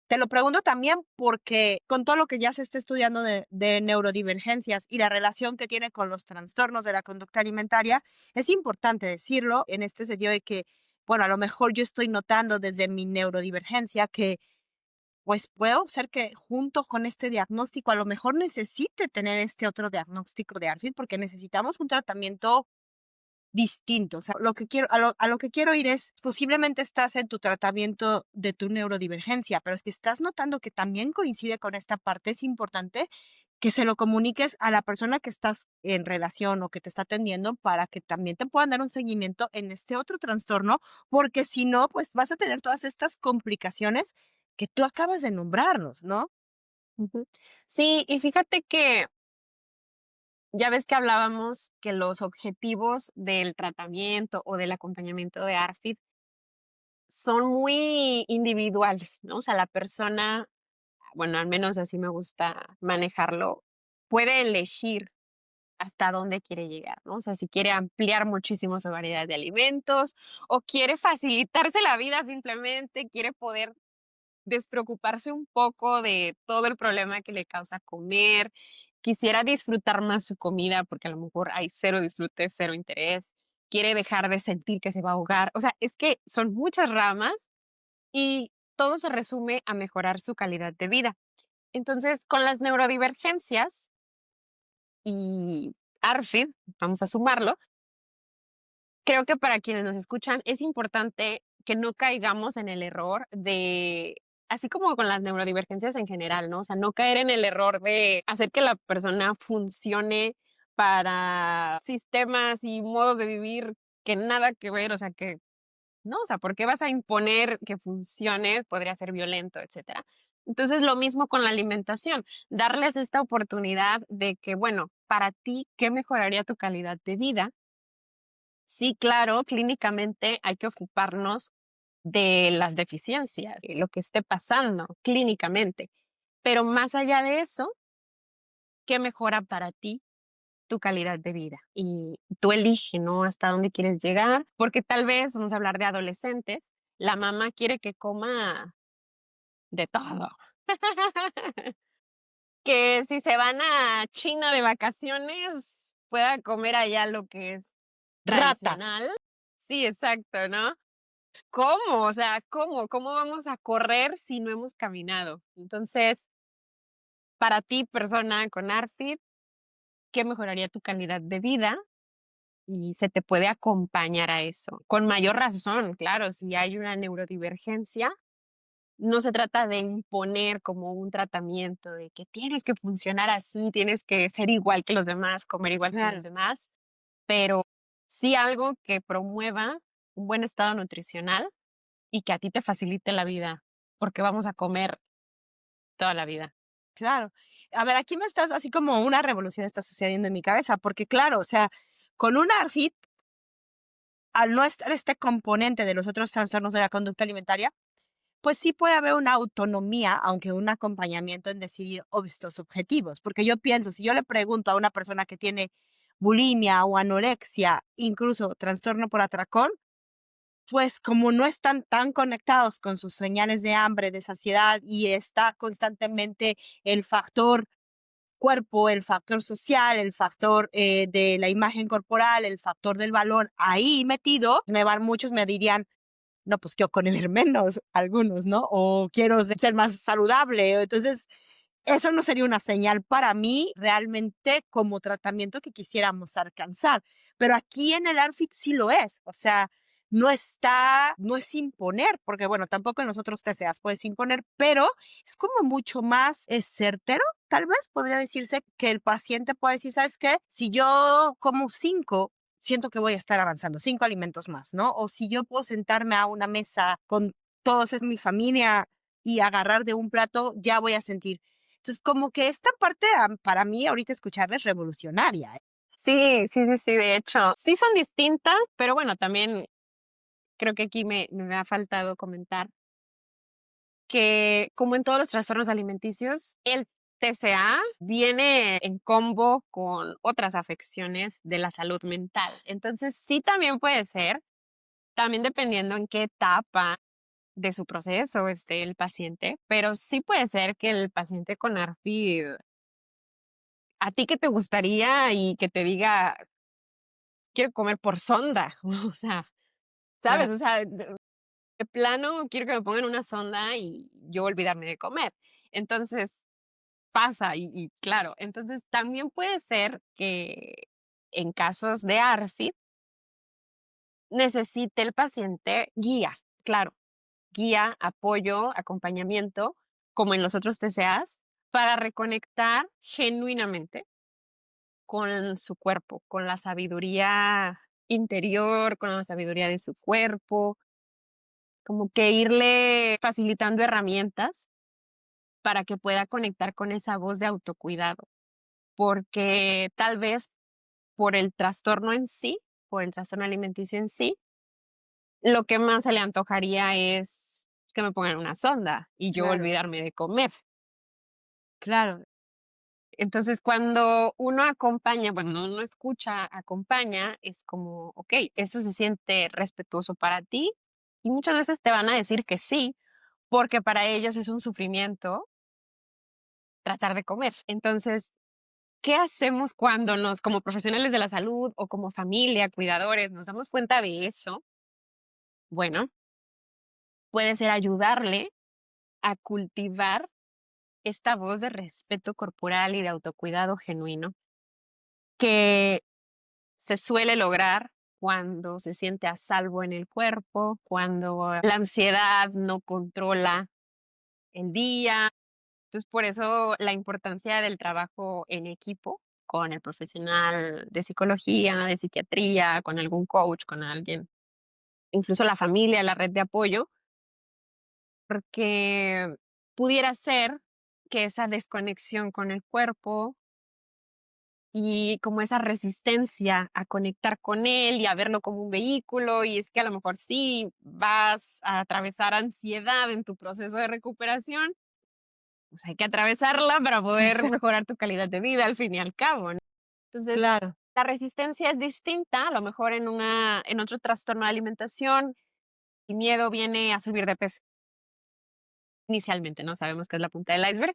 Te lo pregunto también porque con todo lo que ya se está estudiando de neurodivergencias y la relación que tiene con los trastornos de la conducta alimentaria, es importante decirlo en este sentido de que, bueno, a lo mejor yo estoy notando desde mi neurodivergencia que pues puedo ser que junto con este diagnóstico a lo mejor necesite tener este otro diagnóstico de ARFID porque necesitamos un tratamiento distinto. O sea, a lo que quiero ir es, posiblemente estás en tu tratamiento de tu neurodivergencia, pero si estás notando que también coincide con esta parte, es importante que se lo comuniques a la persona que estás en relación o que te está atendiendo para que también te puedan dar un seguimiento en este otro trastorno, porque si no, pues vas a tener todas estas complicaciones que tú acabas de nombrarnos, ¿no? Ujú. Sí, y fíjate que ya ves que hablábamos que los objetivos del tratamiento o del acompañamiento de ARFID son muy individuales, ¿no? O sea, la persona, bueno, al menos así me gusta manejarlo, puede elegir hasta dónde quiere llegar, ¿no? O sea, si quiere ampliar muchísimo su variedad de alimentos o quiere facilitarse la vida simplemente, quiere poder despreocuparse un poco de todo el problema que le causa comer, quisiera disfrutar más su comida porque a lo mejor hay cero disfrute, cero interés, quiere dejar de sentir que se va a ahogar. O sea, es que son muchas ramas y todo se resume a mejorar su calidad de vida. Entonces, con las neurodivergencias y ARFID, vamos a sumarlo, creo que para quienes nos escuchan es importante que no caigamos en el error de, así como con las neurodivergencias en general, ¿no? O sea, no caer en el error de hacer que la persona funcione para sistemas y modos de vivir que nada que ver, o sea, que no, o sea, ¿por qué vas a imponer que funcione? Podría ser violento, etcétera. Entonces, lo mismo con la alimentación, darles esta oportunidad de que, bueno, para ti, ¿qué mejoraría tu calidad de vida? Sí, claro, clínicamente hay que ocuparnos de las deficiencias, de lo que esté pasando clínicamente, pero más allá de eso, ¿qué mejora para ti tu calidad de vida? Y tú elige, ¿no? Hasta dónde quieres llegar, porque tal vez, vamos a hablar de adolescentes, la mamá quiere que coma de todo. Que si se van a China de vacaciones, pueda comer allá lo que es Rata. tradicional. Sí, exacto, ¿no? ¿Cómo? O sea, ¿cómo? ¿Cómo vamos a correr si no hemos caminado? Entonces, para ti, persona con ARFID, ¿qué mejoraría tu calidad de vida? Y se te puede acompañar a eso. Con mayor razón, claro, si hay una neurodivergencia, no se trata de imponer como un tratamiento de que tienes que funcionar así, tienes que ser igual que los demás, comer igual que los Claro. demás, pero sí algo que promueva un buen estado nutricional y que a ti te facilite la vida, porque vamos a comer toda la vida. Claro. A ver, aquí me estás así como una revolución está sucediendo en mi cabeza, porque claro, o sea, con un ARFID, al no estar este componente de los otros trastornos de la conducta alimentaria, pues sí puede haber una autonomía, aunque un acompañamiento en decidir estos objetivos. Porque yo pienso, si yo le pregunto a una persona que tiene bulimia o anorexia, incluso trastorno por atracón, pues como no están tan conectados con sus señales de hambre, de saciedad y está constantemente el factor cuerpo, el factor social, el factor de la imagen corporal, el factor del valor ahí metido, muchos me dirían, no, pues quiero comer menos, algunos, ¿no? O quiero ser más saludable. Entonces, eso no sería una señal para mí realmente como tratamiento que quisiéramos alcanzar. Pero aquí en el ARFID sí lo es. O sea, no es imponer, porque bueno, tampoco en los otros TCAs puedes imponer, pero es como mucho más certero. Tal vez podría decirse que el paciente puede decir, ¿sabes qué? Si yo como 5, siento que voy a estar avanzando, 5 alimentos más, ¿no? O si yo puedo sentarme a una mesa con todos es mi familia y agarrar de un plato, ya voy a sentir. Entonces, como que esta parte para mí ahorita escucharla es revolucionaria. Sí, sí, sí, sí, de hecho, sí son distintas, pero bueno, también creo que aquí me ha faltado comentar que como en todos los trastornos alimenticios, el TCA viene en combo con otras afecciones de la salud mental. Entonces, sí también puede ser, también dependiendo en qué etapa de su proceso esté el paciente, pero sí puede ser que el paciente con ARFID, a ti que te gustaría y que te diga, quiero comer por sonda, o sea, ¿sabes? Claro. O sea, de plano quiero que me pongan una sonda y yo olvidarme de comer. Entonces, pasa y claro, entonces también puede ser que en casos de ARFID necesite el paciente guía, claro, guía, apoyo, acompañamiento, como en los otros TCAs, para reconectar genuinamente con su cuerpo, con la sabiduría interior, con la sabiduría de su cuerpo, como que irle facilitando herramientas para que pueda conectar con esa voz de autocuidado, porque tal vez por el trastorno en sí, por el trastorno alimenticio en sí, lo que más se le antojaría es que me pongan una sonda y yo Claro, olvidarme de comer. claro, Entonces, cuando uno acompaña, bueno, no escucha, acompaña, es como, ok, eso se siente respetuoso para ti y muchas veces te van a decir que sí, porque para ellos es un sufrimiento tratar de comer. Entonces, ¿qué hacemos cuando como profesionales de la salud o como familia, cuidadores, nos damos cuenta de eso? Bueno, puede ser ayudarle a cultivar esta voz de respeto corporal y de autocuidado genuino que se suele lograr cuando se siente a salvo en el cuerpo, cuando la ansiedad no controla el día. Entonces, por eso la importancia del trabajo en equipo con el profesional de psicología, de psiquiatría, con algún coach, con alguien, incluso la familia, la red de apoyo, porque pudiera ser que esa desconexión con el cuerpo y como esa resistencia a conectar con él y a verlo como un vehículo, y es que a lo mejor sí vas a atravesar ansiedad en tu proceso de recuperación, pues hay que atravesarla para poder mejorar tu calidad de vida al fin y al cabo, ¿no? Entonces, Claro, la resistencia es distinta, a lo mejor en otro trastorno de alimentación, el miedo viene a subir de peso. Inicialmente, no sabemos qué es la punta del iceberg.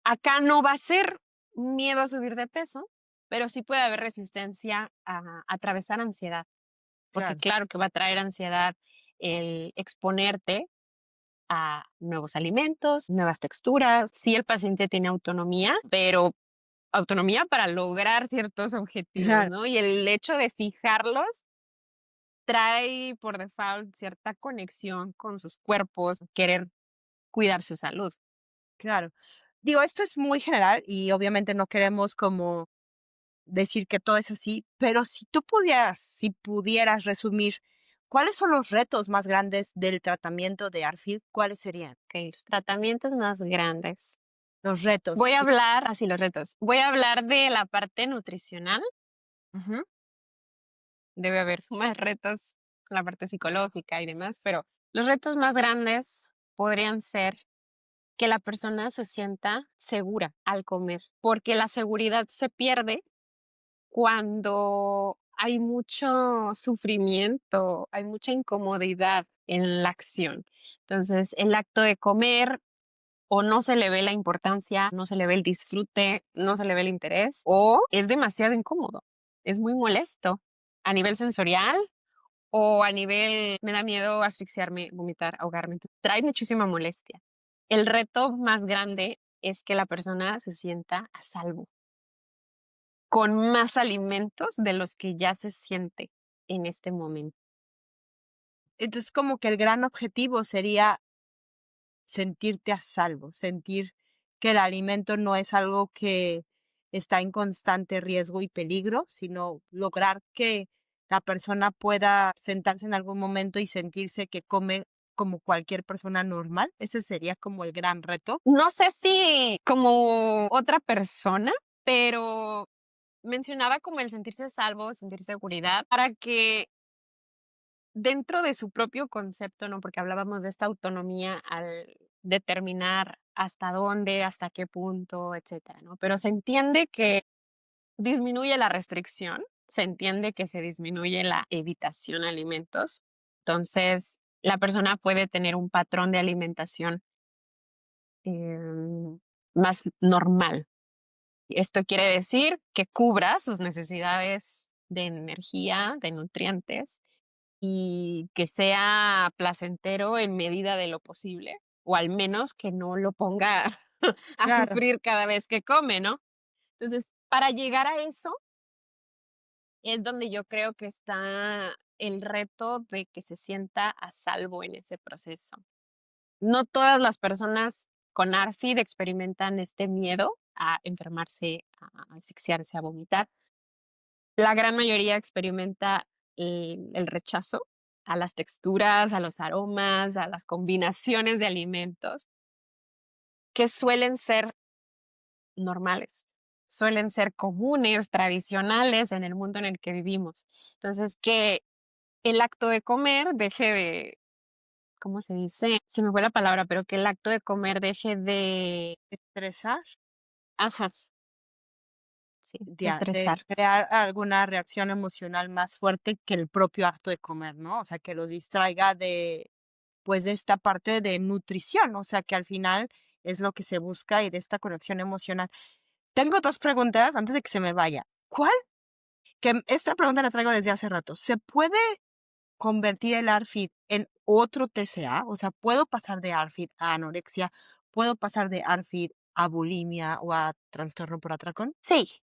Acá no va a ser miedo a subir de peso, pero sí puede haber resistencia a atravesar ansiedad, porque claro. claro que va a traer ansiedad el exponerte a nuevos alimentos, nuevas texturas. Sí, el paciente tiene autonomía, pero autonomía para lograr ciertos objetivos, Claro. ¿no? Y el hecho de fijarlos trae por default cierta conexión con sus cuerpos, querer cuidar su salud. Claro. Digo, esto es muy general y obviamente no queremos como decir que todo es así, pero si pudieras resumir, ¿cuáles son los retos más grandes del tratamiento de ARFID? ¿Cuáles serían? Ok, los tratamientos más grandes. Los retos, Voy a sí. hablar, así los retos. Voy a hablar de la parte nutricional. Ujú. Debe haber más retos con la parte psicológica y demás, pero los retos más grandes podrían ser que la persona se sienta segura al comer, porque la seguridad se pierde cuando hay mucho sufrimiento, hay mucha incomodidad en la acción. Entonces, el acto de comer o no se le ve la importancia, no se le ve el disfrute, no se le ve el interés, o es demasiado incómodo, es muy molesto a nivel sensorial o a nivel me da miedo asfixiarme, vomitar, ahogarme. Entonces, trae muchísima molestia. El reto más grande es que la persona se sienta a salvo, con más alimentos de los que ya se siente en este momento. Entonces, como que el gran objetivo sería sentirte a salvo, sentir que el alimento no es algo que está en constante riesgo y peligro, sino lograr que la persona pueda sentarse en algún momento y sentirse que come como cualquier persona normal. Ese sería como el gran reto. No sé si como otra persona, pero mencionaba como el sentirse salvo, sentir seguridad, para que dentro de su propio concepto, ¿no? Porque hablábamos de esta autonomía al determinar hasta dónde, hasta qué punto, etcétera, ¿no? Pero se entiende que disminuye la restricción, se entiende que se disminuye la evitación a alimentos. Entonces, la persona puede tener un patrón de alimentación más normal. Esto quiere decir que cubra sus necesidades de energía, de nutrientes, y que sea placentero en medida de lo posible, o al menos que no lo ponga a Claro. sufrir cada vez que come, ¿no? Entonces, para llegar a eso es donde yo creo que está el reto de que se sienta a salvo en ese proceso. No todas las personas con ARFID experimentan este miedo a enfermarse, a asfixiarse, a vomitar. La gran mayoría experimenta el rechazo a las texturas, a los aromas, a las combinaciones de alimentos que suelen ser normales, suelen ser comunes, tradicionales en el mundo en el que vivimos. Entonces, que el acto de comer deje de, ¿cómo se dice? Se me fue la palabra, pero que el acto de comer deje de, Estresar, ajá, sí, de ya, de estresar. crear alguna reacción emocional más fuerte que el propio acto de comer, ¿no? O sea, que los distraiga de, pues, de esta parte de nutrición, o sea, que al final es lo que se busca y de esta conexión emocional. Tengo 2 preguntas antes de que se me vaya. ¿Cuál? Esta pregunta la traigo desde hace rato. ¿Se puede convertir el ARFID en otro TCA? O sea, ¿puedo pasar de ARFID a anorexia ¿puedo pasar de ARFID a bulimia o a trastorno por atracón? Sí,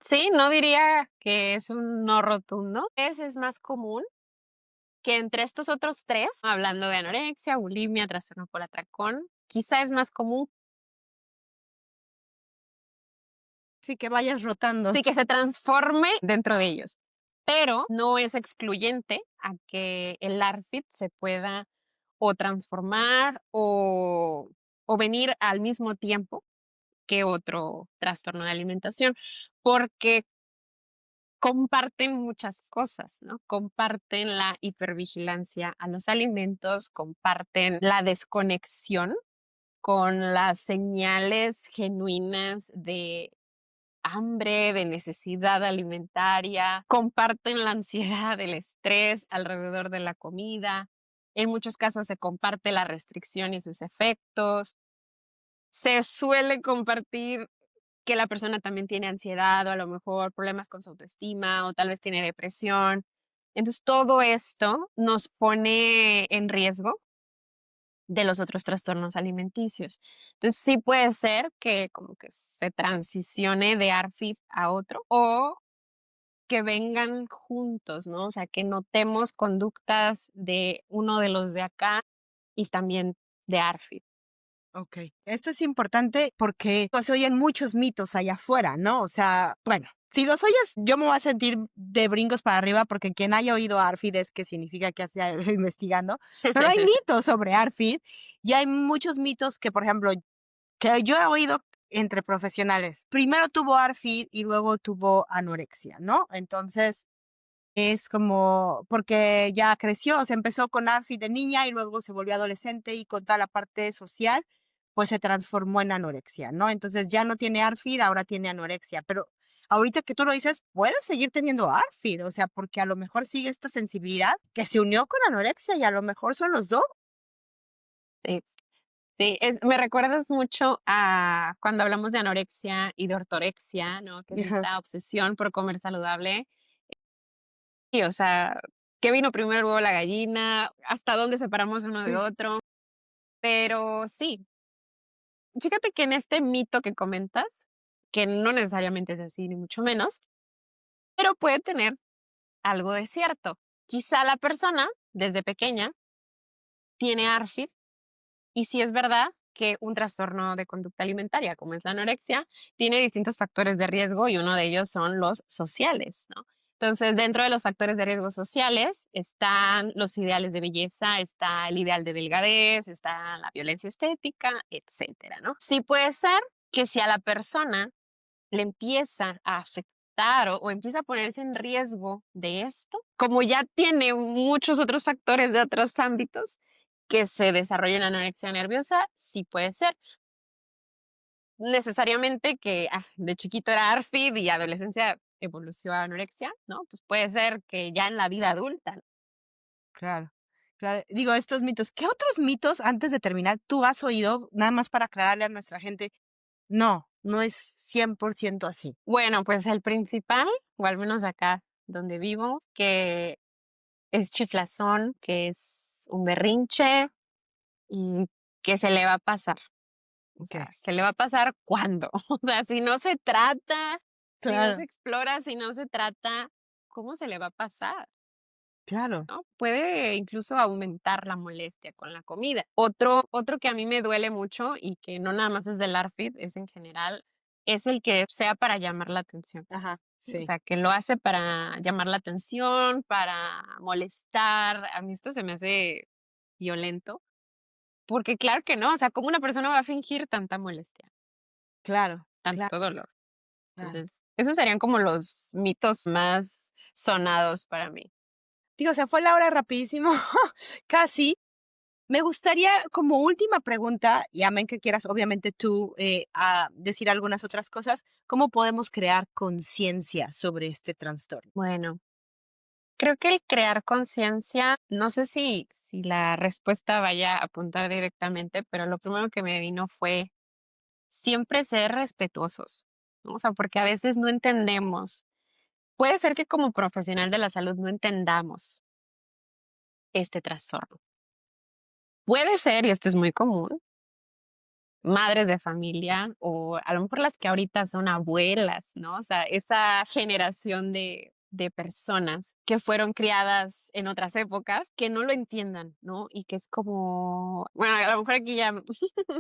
sí, no diría que es un no rotundo. Es más común que entre estos otros 3, hablando de anorexia, bulimia, trastorno por atracón, quizá es más común Sí, que vayas rotando. sí que se transforme dentro de ellos, pero no es excluyente a que el ARFID se pueda o transformar o venir al mismo tiempo que otro trastorno de alimentación, porque comparten muchas cosas, ¿no? Comparten la hipervigilancia a los alimentos, comparten la desconexión con las señales genuinas de hambre, de necesidad alimentaria, comparten la ansiedad, el estrés alrededor de la comida. En muchos casos se comparte la restricción y sus efectos. Se suele compartir que la persona también tiene ansiedad o a lo mejor problemas con su autoestima o tal vez tiene depresión. Entonces, todo esto nos pone en riesgo de los otros trastornos alimenticios. Entonces, sí puede ser que como que se transicione de ARFID a otro o que vengan juntos, ¿no? O sea, que notemos conductas de uno de los de acá y también de ARFID. Ok, esto es importante porque pues, se oyen muchos mitos allá afuera, ¿no? O sea, bueno, si los oyes, yo me voy a sentir de brincos para arriba porque quien haya oído ARFID es que significa que está investigando, pero hay mitos sobre ARFID y hay muchos mitos que, por ejemplo, que yo he oído entre profesionales. Primero tuvo ARFID y luego tuvo anorexia, ¿no? Entonces, es como, porque ya creció, o sea, empezó con ARFID de niña y luego se volvió adolescente y con toda la parte social, pues se transformó en anorexia, ¿no? Entonces ya no tiene ARFID, ahora tiene anorexia, pero ahorita que tú lo dices, puede seguir teniendo ARFID, o sea, porque a lo mejor sigue esta sensibilidad que se unió con anorexia y a lo mejor son los dos. Sí, sí, me recuerdas mucho a cuando hablamos de anorexia y de ortorexia, ¿no? Que es Ajá. esta obsesión por comer saludable. Y, o sea, ¿qué vino primero, el huevo o la gallina? ¿Hasta dónde separamos uno de Sí, otro? Pero sí, fíjate que en este mito que comentas, que no necesariamente es así, ni mucho menos, pero puede tener algo de cierto. Quizá la persona, desde pequeña, tiene ARFID. Y sí es verdad que un trastorno de conducta alimentaria, como es la anorexia, tiene distintos factores de riesgo y uno de ellos son los sociales, ¿no? Entonces, dentro de los factores de riesgo sociales están los ideales de belleza, está el ideal de delgadez, está la violencia estética, etcétera, ¿no? Sí puede ser que si a la persona le empieza a afectar o empieza a ponerse en riesgo de esto, como ya tiene muchos otros factores de otros ámbitos que se desarrollen anorexia nerviosa, sí puede ser. Necesariamente que de chiquito era ARFID y adolescencia evolucionó a anorexia, ¿no? Pues puede ser que ya en la vida adulta, ¿no? claro. Claro, digo, estos mitos. ¿Qué otros mitos, antes de terminar, tú has oído, nada más para aclararle a nuestra gente? No, no es 100% así. Bueno, pues el principal, o al menos acá donde vivo, que es chiflazón, que es un berrinche, y que se le va a pasar. O sea, Ok. se le va a pasar cuándo. O sea, si no se trata, si no se Claro, explora, si no se trata, ¿cómo se le va a pasar? claro. ¿No? Puede incluso aumentar la molestia con la comida. Otro que a mí me duele mucho y que no nada más es del ARFID, es en general, es el que sea para llamar la atención. Ajá, O sí, sea, que lo hace para llamar la atención, para molestar. A mí esto se me hace violento. Porque claro que no, o sea, ¿cómo una persona va a fingir tanta molestia, claro, tanto claro, dolor? claro. Entonces, esos serían como los mitos más sonados para mí. Digo, se fue la hora rapidísimo, casi. Me gustaría, como última pregunta, y amén que quieras, obviamente tú, a decir algunas otras cosas, ¿cómo podemos crear conciencia sobre este trastorno? Bueno, creo que el crear conciencia, no sé si la respuesta vaya a apuntar directamente, pero lo primero que me vino fue siempre ser respetuosos, ¿no? O sea, porque a veces no entendemos. Puede ser que como profesional de la salud no entendamos este trastorno. Puede ser, y esto es muy común, madres de familia o a lo mejor las que ahorita son abuelas, ¿no? O sea, esa generación de personas que fueron criadas en otras épocas, que no lo entiendan, ¿no? Y que es como, bueno, a lo mejor aquí ya me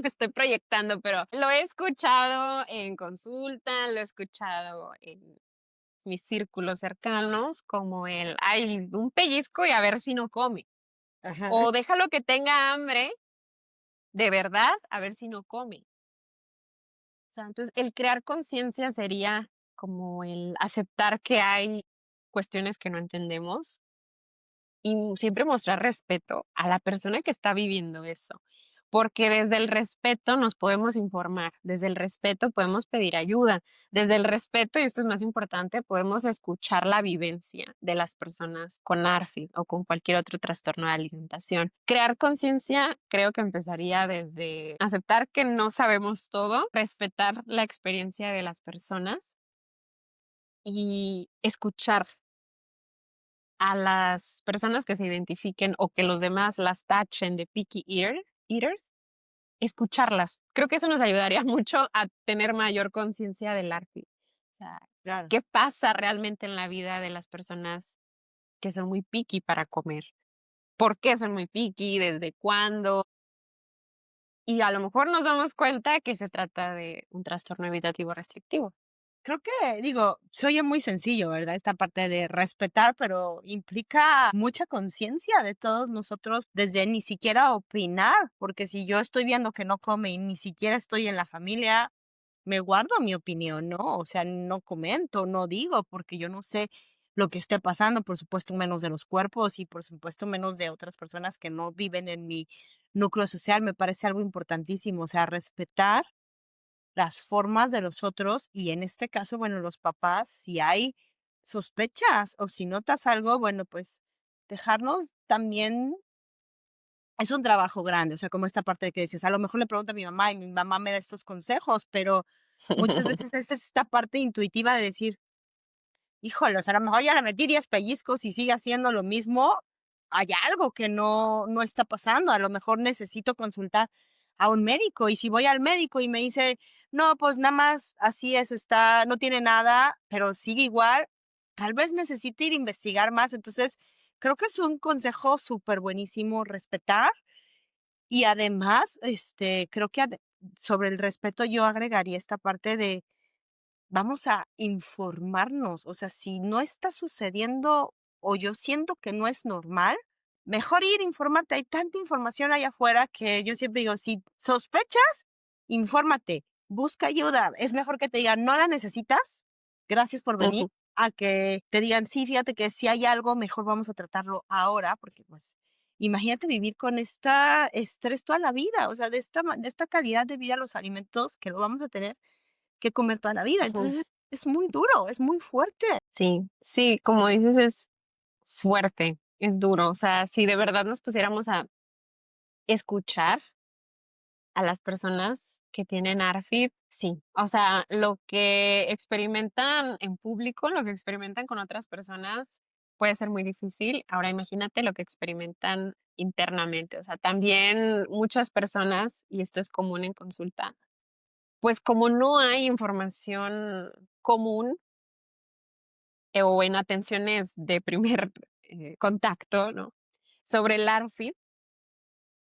estoy proyectando, pero lo he escuchado en consulta, lo he escuchado en mis círculos cercanos, como el, ay, un pellizco y a ver si no come. Ajá. O déjalo que tenga hambre, de verdad, a ver si no come. O sea, entonces, el crear conciencia sería como el aceptar que hay cuestiones que no entendemos y siempre mostrar respeto a la persona que está viviendo eso, porque desde el respeto nos podemos informar, desde el respeto podemos pedir ayuda, desde el respeto, y esto es más importante, podemos escuchar la vivencia de las personas con ARFID o con cualquier otro trastorno de alimentación. Crear conciencia creo que empezaría desde aceptar que no sabemos todo, respetar la experiencia de las personas y escuchar a las personas que se identifiquen o que los demás las tachen de eaters, escucharlas. Creo que eso nos ayudaría mucho a tener mayor conciencia del arte. O sea, Claro. ¿qué pasa realmente en la vida de las personas que son muy picky para comer? ¿Por qué son muy picky? ¿Desde cuándo? Y a lo mejor nos damos cuenta que se trata de un trastorno evitativo restrictivo. Creo que, digo, se oye muy sencillo, ¿verdad? Esta parte de respetar, pero implica mucha conciencia de todos nosotros desde ni siquiera opinar, porque si yo estoy viendo que no come y ni siquiera estoy en la familia, me guardo mi opinión, ¿no? O sea, no comento, no digo, porque yo no sé lo que esté pasando, por supuesto, menos de los cuerpos y por supuesto menos de otras personas que no viven en mi núcleo social. Me parece algo importantísimo, o sea, respetar las formas de los otros y en este caso, bueno, los papás, si hay sospechas o si notas algo, bueno, pues dejarnos también es un trabajo grande, o sea, como esta parte de que dices, a lo mejor le pregunto a mi mamá y mi mamá me da estos consejos, pero muchas veces es esta parte intuitiva de decir, híjole, o sea, a lo mejor ya le metí 10 pellizcos y sigue haciendo lo mismo, hay algo que no está pasando, a lo mejor necesito consultar a un médico, y si voy al médico y me dice: "No, pues nada más así es, está no tiene nada", pero sigue igual, tal vez necesite ir a investigar más. Entonces, creo que es un consejo súper buenísimo respetar, y además, creo que sobre el respeto yo agregaría esta parte de vamos a informarnos, o sea, si no está sucediendo o yo siento que no es normal, mejor ir a informarte. Hay tanta información allá afuera que yo siempre digo, si sospechas, infórmate, busca ayuda. Es mejor que te digan, no la necesitas, gracias por venir, Ujú. a que te digan, sí, fíjate que si hay algo, mejor vamos a tratarlo ahora, porque pues imagínate vivir con esta estrés toda la vida, o sea, de esta calidad de vida, los alimentos que lo vamos a tener que comer toda la vida. Ujú. Entonces, es muy duro, es muy fuerte. Sí, sí, como dices, es fuerte, es duro. O sea, si de verdad nos pusiéramos a escuchar a las personas que tienen ARFID, sí. O sea, lo que experimentan en público, lo que experimentan con otras personas puede ser muy difícil. Ahora imagínate lo que experimentan internamente. O sea, también muchas personas, y esto es común en consulta, pues como no hay información común o en atenciones de primer contacto, ¿no? Sobre el ARFID,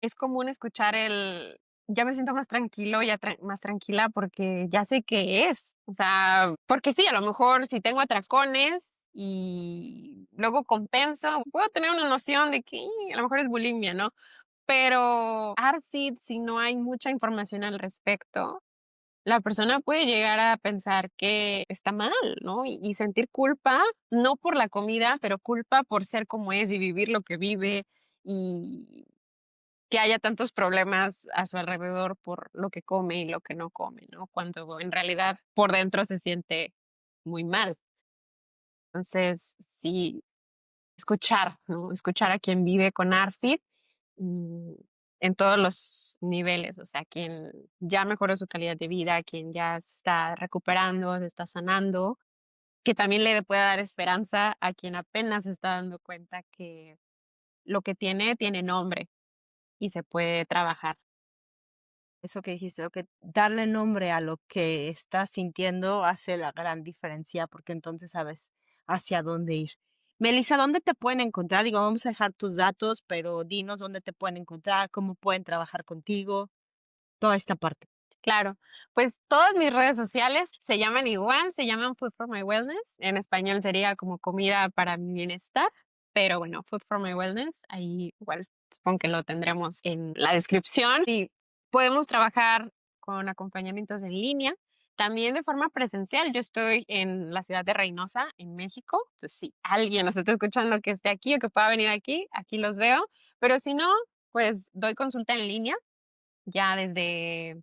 es común escuchar el: "Ya me siento más tranquilo, ya más tranquila porque ya sé qué es". O sea, porque sí, a lo mejor si tengo atracones y luego compenso, puedo tener una noción de que a lo mejor es bulimia, ¿no? Pero ARFID, si no hay mucha información al respecto, la persona puede llegar a pensar que está mal, ¿no? Y sentir culpa, no por la comida, pero culpa por ser como es y vivir lo que vive, y que haya tantos problemas a su alrededor por lo que come y lo que no come, ¿no? Cuando en realidad por dentro se siente muy mal. Entonces, sí, escuchar, ¿no? Escuchar a quien vive con ARFID, mm, en todos los niveles, o sea, quien ya mejoró su calidad de vida, quien ya se está recuperando, se está sanando, que también le pueda dar esperanza a quien apenas se está dando cuenta que lo que tiene, tiene nombre y se puede trabajar. Eso que dijiste, lo que darle nombre a lo que estás sintiendo hace la gran diferencia porque entonces sabes hacia dónde ir. Melissa, ¿dónde te pueden encontrar? Digo, vamos a dejar tus datos, pero dinos dónde te pueden encontrar, cómo pueden trabajar contigo, toda esta parte. Claro, pues todas mis redes sociales se llaman igual, se llaman Food for My Wellness. En español sería como comida para mi bienestar, pero bueno, Food for My Wellness, ahí igual supongo que lo tendremos en la descripción y podemos trabajar con acompañamientos en línea, también de forma presencial. Yo estoy en la ciudad de Reynosa, en México, entonces si alguien nos está escuchando que esté aquí o que pueda venir aquí, aquí los veo, pero si no, pues doy consulta en línea ya desde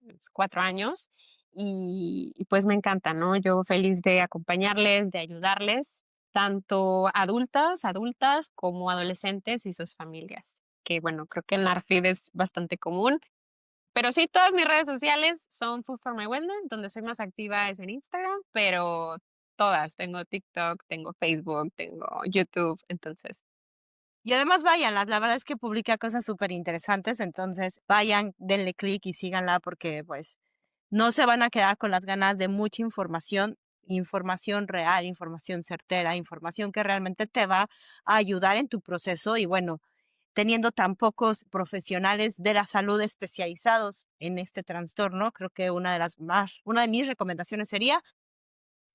unos 4 años y pues me encanta, ¿no? Yo feliz de acompañarles, de ayudarles, tanto adultas, adultas como adolescentes y sus familias, que bueno, creo que en ARFID es bastante común. Pero sí, todas mis redes sociales son Food for My Wellness, donde soy más activa es en Instagram, pero todas, tengo TikTok, tengo Facebook, tengo YouTube, entonces Y además váyanlas, la verdad es que publica cosas súper interesantes, entonces vayan, denle clic y síganla porque pues no se van a quedar con las ganas de mucha información, información real, información certera, información que realmente te va a ayudar en tu proceso y bueno, teniendo tan pocos profesionales de la salud especializados en este trastorno, creo que una de mis recomendaciones sería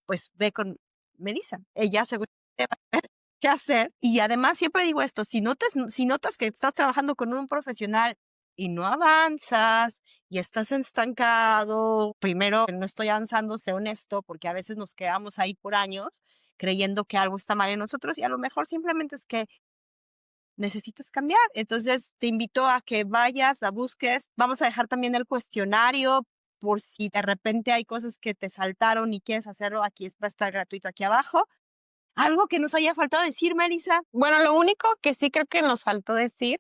pues ve con Melissa. Ella seguramente va a saber qué hacer. Y además siempre digo esto, si notas que estás trabajando con un profesional y no avanzas y estás estancado, primero, no estoy avanzando, sé honesto, porque a veces nos quedamos ahí por años creyendo que algo está mal en nosotros y a lo mejor simplemente es que necesitas cambiar. Entonces, te invito a que vayas, a busques. Vamos a dejar también el cuestionario por si de repente hay cosas que te saltaron y quieres hacerlo. Aquí va a estar gratuito aquí abajo. ¿Algo que nos haya faltado decir, Melissa? bueno, lo único que sí creo que nos faltó decir,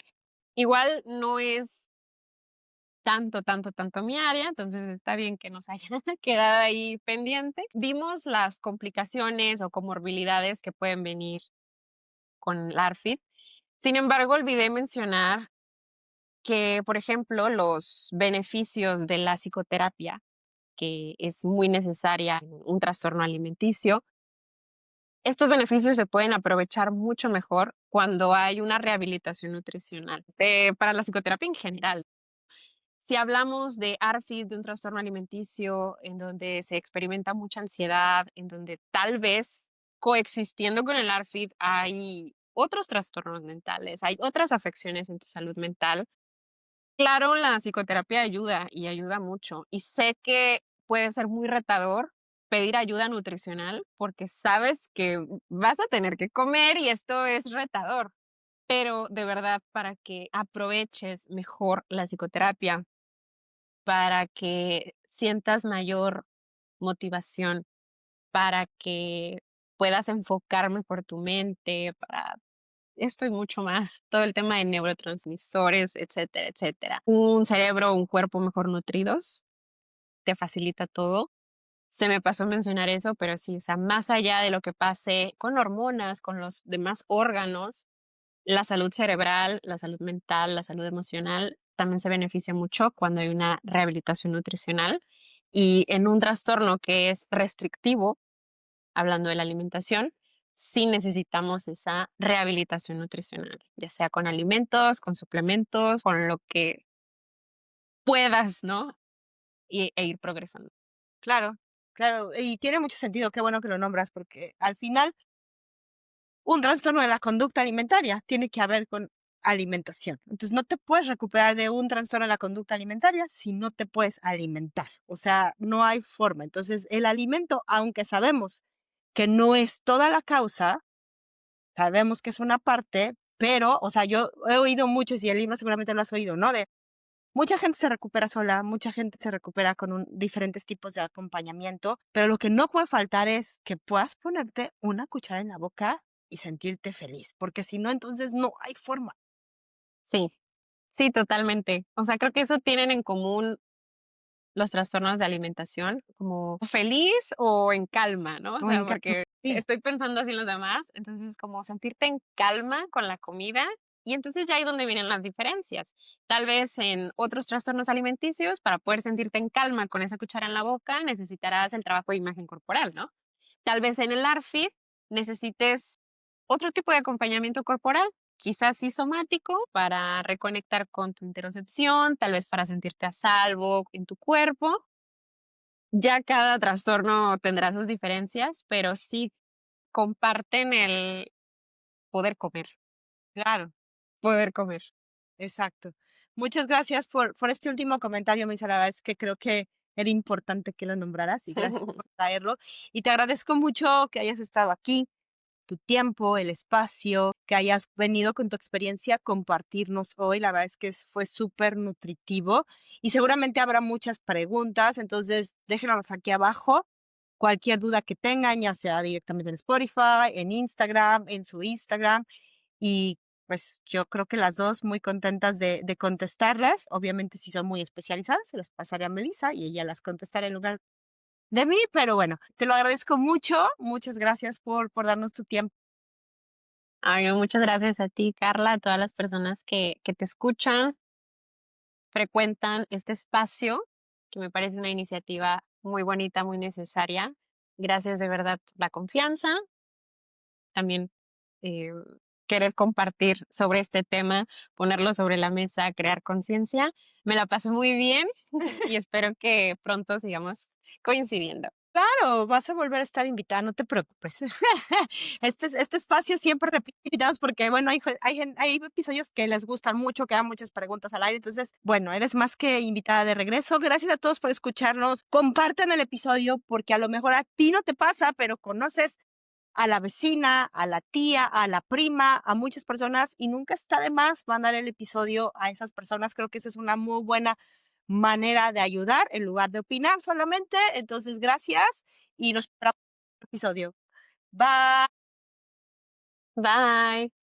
igual no es tanto mi área, entonces está bien que nos haya quedado ahí pendiente. Vimos las complicaciones o comorbilidades que pueden venir con la ARFID. Sin embargo, olvidé mencionar que, por ejemplo, los beneficios de la psicoterapia, que es muy necesaria en un trastorno alimenticio, estos beneficios se pueden aprovechar mucho mejor cuando hay una rehabilitación nutricional, para la psicoterapia en general. Si hablamos de ARFID, de un trastorno alimenticio en donde se experimenta mucha ansiedad, en donde tal vez coexistiendo con el ARFID hay otros trastornos mentales, hay otras afecciones en tu salud mental. Claro, la psicoterapia ayuda y ayuda mucho. Y sé que puede ser muy retador pedir ayuda nutricional porque sabes que vas a tener que comer y esto es retador. Pero de verdad, para que aproveches mejor la psicoterapia, para que sientas mayor motivación, para que puedas enfocar mejor tu mente, para esto y mucho más, todo el tema de neurotransmisores, etcétera, etcétera. Un cerebro, un cuerpo mejor nutridos te facilita todo. Se me pasó mencionar eso, pero sí, o sea, más allá de lo que pase con hormonas, con los demás órganos, la salud cerebral, la salud mental, la salud emocional también se beneficia mucho cuando hay una rehabilitación nutricional. Y en un trastorno que es restrictivo, hablando de la alimentación, sí necesitamos esa rehabilitación nutricional, ya sea con alimentos, con suplementos, con lo que puedas, ¿no? E ir progresando. Claro, claro. Y tiene mucho sentido, qué bueno que lo nombras, porque al final un trastorno de la conducta alimentaria tiene que ver con alimentación. Entonces, no te puedes recuperar de un trastorno de la conducta alimentaria si no te puedes alimentar. O sea, no hay forma. Entonces, el alimento, aunque sabemos que no es toda la causa, sabemos que es una parte, pero, o sea, yo he oído mucho, y el libro seguramente lo has oído, ¿no? De mucha gente se recupera sola, mucha gente se recupera con diferentes tipos de acompañamiento, pero lo que no puede faltar es que puedas ponerte una cuchara en la boca y sentirte feliz, porque si no, entonces no hay forma. Sí, sí, totalmente. O sea, creo que eso tienen en común los trastornos de alimentación, como feliz o en calma, ¿no? O O sea, en porque sí, estoy pensando así en los demás, entonces como sentirte en calma con la comida Y entonces ya ahí donde vienen las diferencias. Tal vez en otros trastornos alimenticios, para poder sentirte en calma con esa cuchara en la boca, necesitarás el trabajo de imagen corporal, ¿no? Tal vez en el ARFID necesites otro tipo de acompañamiento corporal, quizás sí somático, para reconectar con tu interocepción, tal vez para sentirte a salvo en tu cuerpo. Ya cada trastorno tendrá sus diferencias, pero sí comparten el poder comer, Claro, poder comer. exacto. Muchas gracias por este último comentario, Misa. La verdad es que creo que era importante que lo nombraras y gracias por traerlo. Y te agradezco mucho que hayas estado aquí, tu tiempo, el espacio, que hayas venido con tu experiencia a compartirnos hoy. La verdad es que fue súper nutritivo y seguramente habrá muchas preguntas, entonces déjenos aquí abajo cualquier duda que tengan, ya sea directamente en Spotify, en Instagram, en su Instagram. Y pues yo creo que las dos muy contentas de contestarlas. Obviamente si son muy especializadas, se las pasaré a Melissa y ella las contestará en lugar de mí, pero bueno, te lo agradezco mucho. Muchas gracias por darnos tu tiempo. Ay, no, muchas gracias a ti, Carla, a todas las personas que te escuchan, frecuentan este espacio, que me parece una iniciativa muy bonita, muy necesaria. Gracias de verdad por la confianza, también eh, querer compartir sobre este tema, ponerlo sobre la mesa, crear conciencia. Me la pasé muy bien y espero que pronto sigamos coincidiendo. Claro, vas a volver a estar invitada, no te preocupes. Este espacio siempre repite invitados porque, bueno, hay episodios que les gustan mucho, que dan muchas preguntas al aire. Entonces, bueno, eres más que invitada de regreso. Gracias a todos por escucharnos. Compartan el episodio porque a lo mejor a ti no te pasa, pero conoces a la vecina, a la tía, a la prima, a muchas personas y nunca está de más mandar el episodio a esas personas. Creo que esa es una muy buena manera de ayudar en lugar de opinar solamente. Entonces, gracias y nos esperamos en el episodio. Bye. Bye.